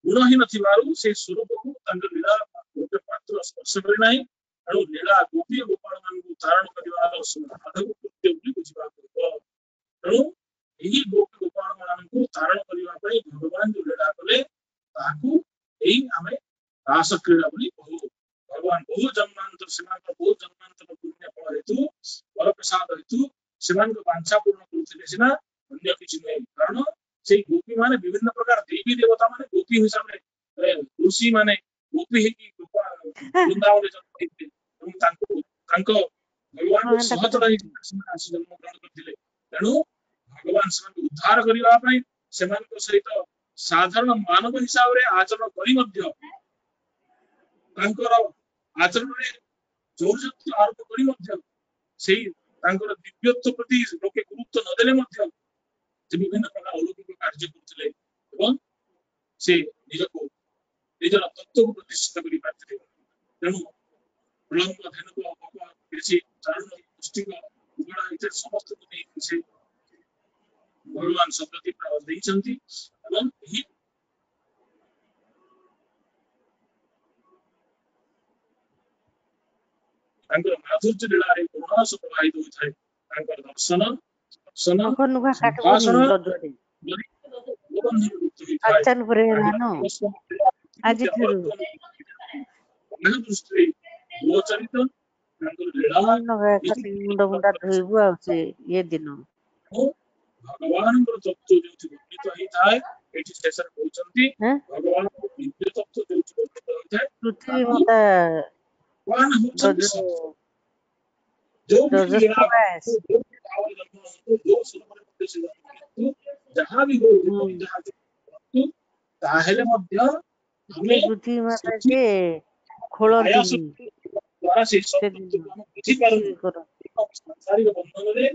ଗୁଣହୀନ ଥିବାରୁ ସେ ସ୍ୱରୂପକୁ ତାଙ୍କ ଲୀଳା ଗୋଟେ ପାତ୍ର ସ୍ପର୍ଶ କରେ ନାହିଁ ତେଣୁ ଲୀଳା ଗୋପୀ ଗୋପାଳ ମାନଙ୍କୁ ଧାରଣ କରିବାର ମାଧବ କୃତ୍ୟ ବୋଲି ବୁଝିବାକୁ ହେବ ତେଣୁ ଏହି ଗୋପୀ ଗୋପାଳ ମାନଙ୍କୁ ଧାରଣ କରିବା ପାଇଁ ଭଗବାନ ଯୋଉ ଲୀଳା କଲେ ତାହାକୁ ଏଇ ଆମେ ରାସ କ୍ରୀଡ଼ା ବୋଲି କହୁ ଭଗବାନ ବହୁ ଜନ୍ମାନ୍ତର ସେମାନଙ୍କ ବହୁ ଜନ୍ମାନ୍ତର ପୁଣ୍ୟ ଫଳ ହେତୁ ବରପ୍ରସାଦ ହେତୁ ସେମାନଙ୍କ ବାଞ୍ଛା ପୂରଣ କରୁଥିଲେ ସିନା ଅନ୍ୟ କିଛି ନୁହେଁ କାରଣ ସେଇ ଗୋପୀ ମାନେ ବିଭିନ୍ନ ପ୍ରକାର ଦେବୀ ଦେବତା ମାନେ ଗୋପୀ ହିସାବରେ ଋଷି ମାନେ ଗୋପୀ ହେଇକି ବୃନ୍ଦାବନରେ ଜନ୍ମ ହେଇଥିଲେ ଏବଂ ତାଙ୍କ ଭଗବାନ ସହଚର ହେଇକି ଆସି ଜନ୍ମ ଗ୍ରହଣ କରିଥିଲେ ତେଣୁ ଭଗବାନ ସେମାନଙ୍କୁ ଉଦ୍ଧାର କରିବା ପାଇଁ ସେମାନଙ୍କ ସହିତ ସାଧାରଣ ମାନବ ହିସାବରେ ଆଚରଣ କରି ମଧ୍ୟ ତାଙ୍କର ଆଚରଣରେ ଚୌର୍ଯ୍ୟତ୍ୱ ଆରୋପ କରି ମଧ୍ୟ ସେଇ ତାଙ୍କର ଦିବ୍ୟତ୍ୱ ପ୍ରତି ଲୋକେ ଗୁରୁତ୍ୱ ନଦେଲେ ମଧ୍ୟ ସେ ବିଭିନ୍ନ ପ୍ରକାର ଅଲୌକିକ କାର୍ଯ୍ୟ କରୁଥିଲେ ଏବଂ ସେ ନିଜର ତତ୍ତ୍ୱକୁ ପ୍ରତିଷ୍ଠିତ କରିପାରିଥିଲେ ତେଣୁ ବିଳମ୍ବ ଧେନୁକ କିଛି ଚାରଣ ପୁଷ୍ଟିକ ଗୁଣ ଭିତରେ ସମସ୍ତଙ୍କୁ ନେଇ ସେ ଭଗବାନ ଶବ୍ଦଟି ଦେଇଛନ୍ତି ଏବଂ ଏହି ତାଙ୍କର ମାଧୁର୍ଯ୍ୟ ଲୀଳାରେ କୌଣସି ପ୍ରବାହିତ ହୋଇଥାଏ ତାଙ୍କର ଦର୍ଶନ ଦର୍ଶନ ସମ୍ଭାଷଣ ଦୃଷ୍ଟିରେ ଗୋଚରିତ ତାଙ୍କର ଲୀଳା ଭଗବାନଙ୍କର ତତ୍ତ୍ୱ ଯୋଉଠି ବର୍ଣ୍ଣିତ ହେଇଥାଏ ଏଠି ଶେଷରେ କହୁଛନ୍ତି ଭଗବାନଙ୍କର ଦିବ୍ୟ ତତ୍ତ୍ୱ ଯୋଉଠି ବର୍ଣ୍ଣିତ ହୋଇଥାଏ ଭଗବାନ ହଉଛନ୍ତି ଯୋଉ ଲୀଳା ଯୋଉ ସ୍ୱରୂପରେ ମଧ୍ୟ ସେ ଯାହା ବି ହଉ ଯାହା ତାହେଲେ ମଧ୍ୟ ଆମେ ଦ୍ୱାରା ସେଇ ସତ୍ୟକୁ ଆମେ ବୁଝିପାରୁନୁ ସାଂସାରିକ ବନ୍ଧନରେ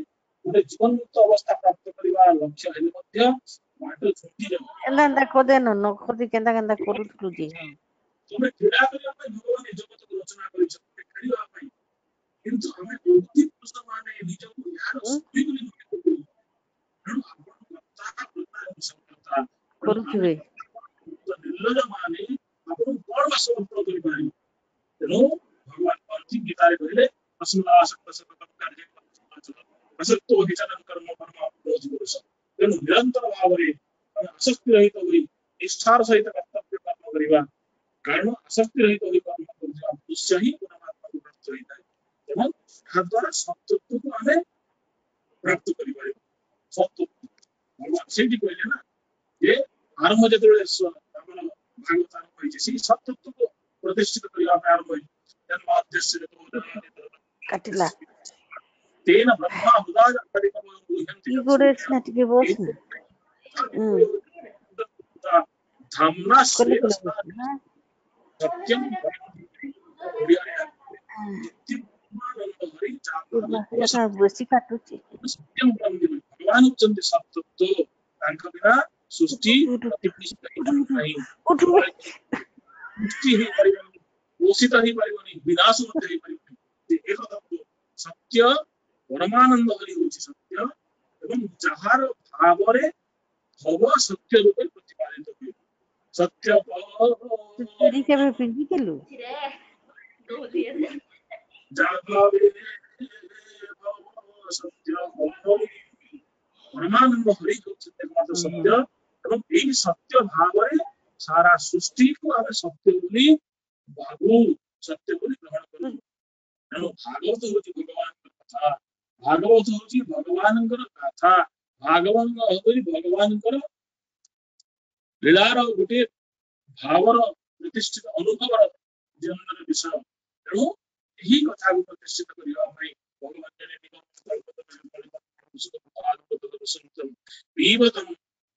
ଗୋଟେ ଜୀବନ ମୁକ୍ତ ଅବସ୍ଥା ପ୍ରାପ୍ତ କରିବା ଲକ୍ଷ୍ୟ ହେଲେ ମଧ୍ୟ ବାଟ ଛୁଟି ଯାଉ ତମେ କ୍ରୀଡ଼ା କରିବା ପାଇଁ ଭଗବାନ ଏ ଜଗତକୁ ରଚନା କରିଛନ୍ତି ଖେଳିବା ପାଇଁ କିନ୍ତୁ ଆମେ ବୁଦ୍ଧି ପୁରୁଷ ମାନେ ନିଜକୁ ଏହାର ସୁଖୀ ବୋଲି ମନେ କରୁ ତେଣୁ ଆପଣଙ୍କ ନିର୍ଲଜ ମାନେ ଆପଣଙ୍କୁ କଣ ବା ସମର୍ପଣ କରିପାରିବେ ତେଣୁ ଭଗବାନ କହନ୍ତି ଗୀତାରେ କହିଲେ ତେଣୁ ନିରନ୍ତର ଭାବରେ ଆମେ ଆସକ୍ତି ରହିତ ହୋଇ ନିଷ୍ଠାର ସହିତ କର୍ତ୍ତବ୍ୟ କର୍ମ କରିବା କାରଣ ଆସକ୍ତି ରହିତ ହୋଇ କର୍ମ କରୁଥିବା ମନୁଷ୍ୟ ହିଁ ପରମାତ୍ମାକୁ ପ୍ରାପ୍ତ ହୋଇଥାଏ ଏବଂ ଏହାଦ୍ୱାରା ସତ୍ତ୍ୱକୁ ଆମେ ପ୍ରାପ୍ତ କରିପାରିବା ସତ୍ତ୍ୱ ଭଗବାନ ସେଇଠି କହିଲେ ନା ଯେ ଆରମ୍ଭ ଯେତେବେଳେ ଆମର ଭାଗବତ ଆରମ୍ଭ ହେଇଛି ସେଇ ସତ୍ତ୍ୱକୁ ପ୍ରତିଷ୍ଠିତ କରିବା ପାଇଁ ଆରମ୍ଭ ହେଇଛି तेन ब्रह्मा हृदय धाम्ना सत्यम भगवान होचंती सत्य तांक बिना सृष्टि सृष्टि ही परिबनी पोषित ही परिबनी विनाश मध्य ही परिबनी एक तत्व सत्य परमानंद हरि होची सत्य एवं जहार भावरे भव सत्य रूपे प्रतिपादित हुए सत्य सत्य परमानंद हरि होची एकमात्र सत्य एवं यही सत्य भावरे सारा सृष्टि को आम सत्य बोली भागु सत्य बोली ग्रहण करू तेणु भागवत हूँ भगवान कथा भागवत हूँ भगवान कथा भागवान भगवान लीलार गोटे भावर प्रतिष्ठित अनुभव जीवन विषय तेणु यही कथा को प्रतिष्ठित करने भगवान पीबतम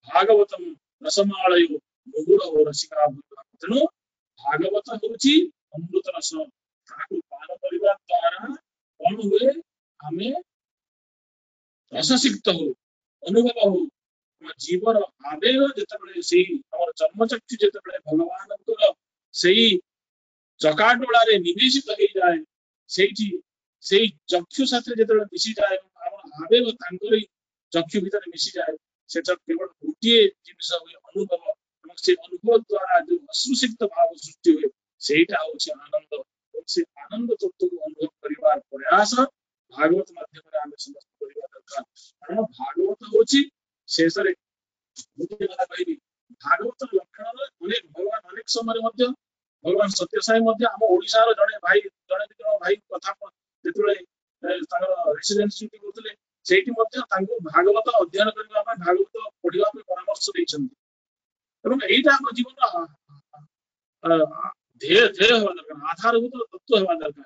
भागवतम रसमालय मुहुर रसिका तेणु भागवत हूँ अमृत रस पान करने द्वारा कौन हुए आम रससिक्त हो अनुभव हो जीवन आवेग जिते से चर्मचक्षु जिते भगवान से चकाटोला निवेशित हो जाए से चक्षु साथ जो मिसी जाए आवेग चक्षु भीतर मिसी जाए से केवल गोटे जिनस हुए अनुभव से अनुभव द्वारा जो अश्रुसिक्त भाव सृष्टि हुए सेटा हूँ आनंद से आनंद तत्व को अनुभव करने प्रयास भागवत माध्यम समस्त करने दरकार कारण भागवत हूँ शेष कह भागवत लक्षण अनेक भगवान अनेक समय भगवान सत्य साई आम ओडिशार जड़े भाई जड़े भाई कथा जो रेसिडेंस ड्यूटी करते भागवत अध्ययन करने भागवत पढ़ा परामर्श देते यहीटा आम जीवन ध्येय हवा दरकार आधारभूत तत्व हवा दरकार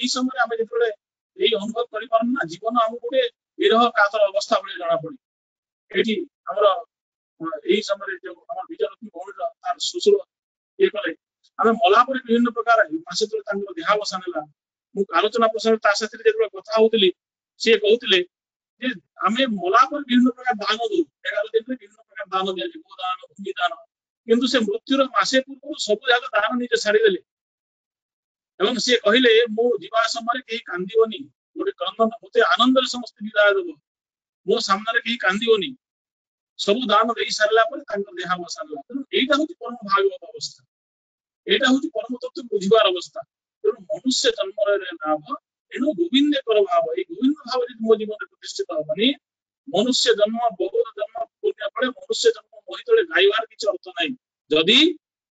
समय आम जो अनुभव करना जीवन आम गोटे विरह कातर अवस्था भाई जना पड़े ये समय जो आम विजयलक्ष्मी भौणी तार शुश्रूर ये कले आम मलापर विभिन्न प्रकार मासे देहावसान है मुझे आलोचना प्रसंग जो कथा होती सी कहते आम मलापर विभिन्न प्रकार दान दू 11 दिन में विभिन्न प्रकार दान दिया गोदान भूमिदान किंतु से मृत्युर मासे पूर्व सब जाक दान निजे छाड़देले ଏବଂ ସେ କହିଲେ ମୋ ଯିବା ସମୟରେ କେହି କାନ୍ଦିବନି, ଗୋଟେ କ୍ରନ୍ଦନ, ମତେ ଆନନ୍ଦରେ ସମସ୍ତେ ବିଦାୟ ଦେବ, ମୋ ସାମ୍ନାରେ କେହି କାନ୍ଦିବନି, ସବୁ ଦାନ ଦେଇ ସାରିଲା ପରେ ତାଙ୍କ ଦେହାବସାନ। ତେଣୁ ଏଇଟା ହଉଛି ପରମ ଭାଗବତ ଅବସ୍ଥା, ଏଇଟା ହଉଛି ପରମ ତତ୍ତ୍ୱ ବୁଝିବାର ଅବସ୍ଥା। ତେଣୁ ମନୁଷ୍ୟ ଜନ୍ମରେ ଲାଭ ଏଣୁ ଗୋବିନ୍ଦେକର ଭାବ, ଏଇ ଗୋବିନ୍ଦ ଭାବ ଯଦି ମୋ ଜୀବନରେ ପ୍ରତିଷ୍ଠିତ ହବନି, ମନୁଷ୍ୟ ଜନ୍ମ ବହୁତ ଜନ୍ମ ପୁଣ୍ୟ ଫଳେ, ମନୁଷ୍ୟ ଜନ୍ମ ବହି ତଳେ ଗାଇବାର କିଛି ଅର୍ଥ ନାହିଁ। ଯଦି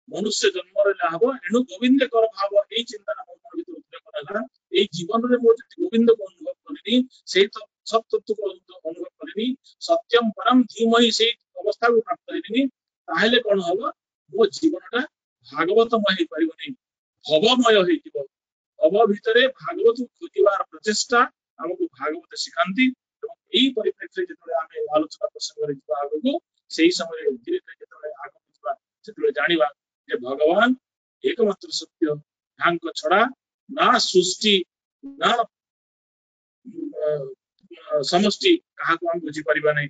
ମନୁଷ୍ୟ ଜନ୍ମରେ ଲାଭ ଏଣୁ ଗୋବିନ୍ଦେକର ଭାବ, ଏଇ ଚିନ୍ତାଟା ମୋ ମନ ଭିତରେ ଉଦ୍ରେକ ହେଲା। ଏଇ ଜୀବନରେ ମୁଁ ଯଦି ଗୋବିନ୍ଦକୁ ଅନୁଭବ କରିନି, ସେଇ ସତ୍ ତତ୍ତ୍ୱକୁ ଅନୁଭବ କରିନି, ସତ୍ୟମ ପରମ ଧୀମହି ସେଇ ଅବସ୍ଥାକୁ ପ୍ରାପ୍ତ ହେଇନି, ତାହେଲେ କଣ ହବ, ମୋ ଜୀବନଟା ଭାଗବତମୟ ହେଇପାରିବନି, ଭବମୟ ହେଇଯିବ। ଭବ ଭିତରେ ଭାଗବତ ଖୋଜିବାର ପ୍ରଚେଷ୍ଟା ଆମକୁ ଭାଗବତ ଶିଖାନ୍ତି। ଏବଂ ଏଇ ପରିପ୍ରେକ୍ଷୀରେ ଯେତେବେଳେ ଆମେ ଆଲୋଚନା ପ୍ରସଙ୍ଗରେ ଯିବା ଆଗକୁ, ସେଇ ସମୟରେ ଧୀରେ ଧୀରେ ଯେତେବେଳେ ଆଗକୁ ଯିବା, ସେତେବେଳେ ଜାଣିବା ଯେ ଭଗବାନ ଏକମାତ୍ର ସତ୍ୟ, ଯାହାଙ୍କ ଛଡା ନା ସୃଷ୍ଟି ନା ସମଷ୍ଟି କାହାକୁ ଆମେ ବୁଝିପାରିବା ନାହିଁ,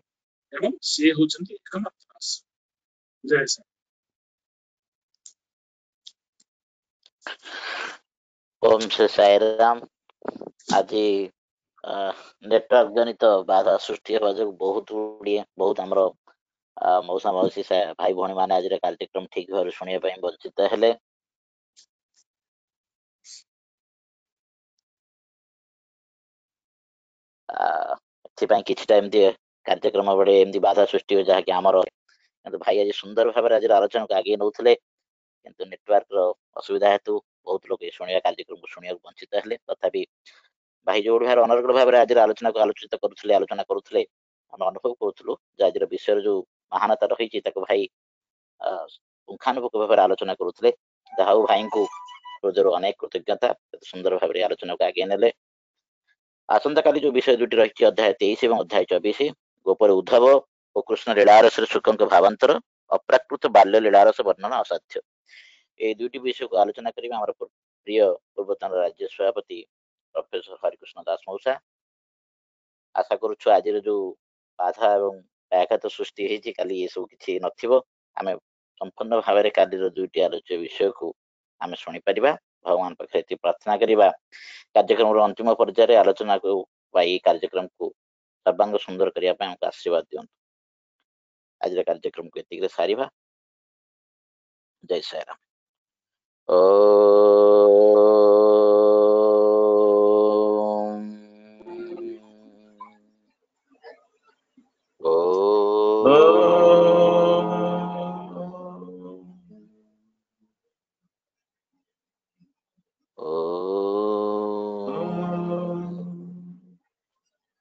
ଏବଂ ସେ ହଉଛନ୍ତି ଏକମାତ୍ର ଆସ। ଜୟ ଶ୍ରୀ ओम श्री साई राम। आज नेटवर्क जनित बाधा सृष्टि होगा जो बहुत आमर मौसा मौसी भाई भौणी मैंने आज कार्यक्रम ठीक भाव शुणा वंचित हेले। किछिटा एमती कार्यक्रम बड़े एमती बाधा सृष्टि हो जहाँकि आमर भाई आज सुंदर भाव आज आलोचना को आगे नौले, किंतु नेटवर्क असुविधा हेतु बहुत लोग शुणा कार्यक्रम को शुणा वंचित हेले। तथापि भाई जो भाई अनर्गल भाव आज आलोचना को आलोचित करुले, आलोचना करुले, आम अनुभव करूँ आज विषय जो महानता रही भाई पुंखानुपुंख भाव आलोचना करुले। जहा भाई को रोजर अनेक कृतज्ञता, सुंदर भाव आलोचना को आगे नेले। आसंता काली जो विषय दुटी रही अध्याय 23 और अध्याय 24 गोपर उद्धव और कृष्ण लीलारस शुक भावांतर अप्राकृत बाल्य लीलारस वर्णन असाध्य, ये दुईटी विषय को आलोचना करेंगे आम प्रिय पूर्वतन राज्य सभापति प्रोफेसर हरिकृष्ण दास मौसा। आशा करुछु आज जो बाधा एवं व्याघात सृष्टि होती काली ये सब किसी नथिबो, आमे संपूर्ण भाव में काली दुईटी आलोच्य विषय को आमे शुणी परिबा। भगवान पाखे प्रार्थना करिबा कार्यक्रम अंतिम पर्यायर आलोचना को कार्यक्रम को सर्वांग सुंदर करने हमको आशीर्वाद दियंतु। आज कार्यक्रम को एतिक सारिबा। जय साई राम।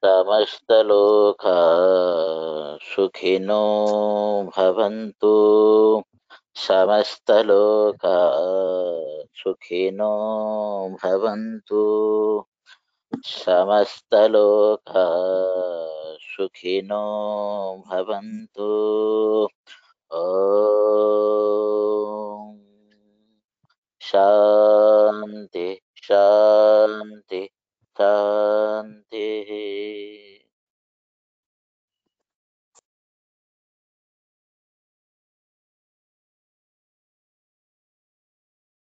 समस्तलोका सुखिनो भवन्तु, समस्तलोका सुखिनो भवन्तु, समस्तलोका सुखिनो भवन्तु। ओम शांति शांति शांति।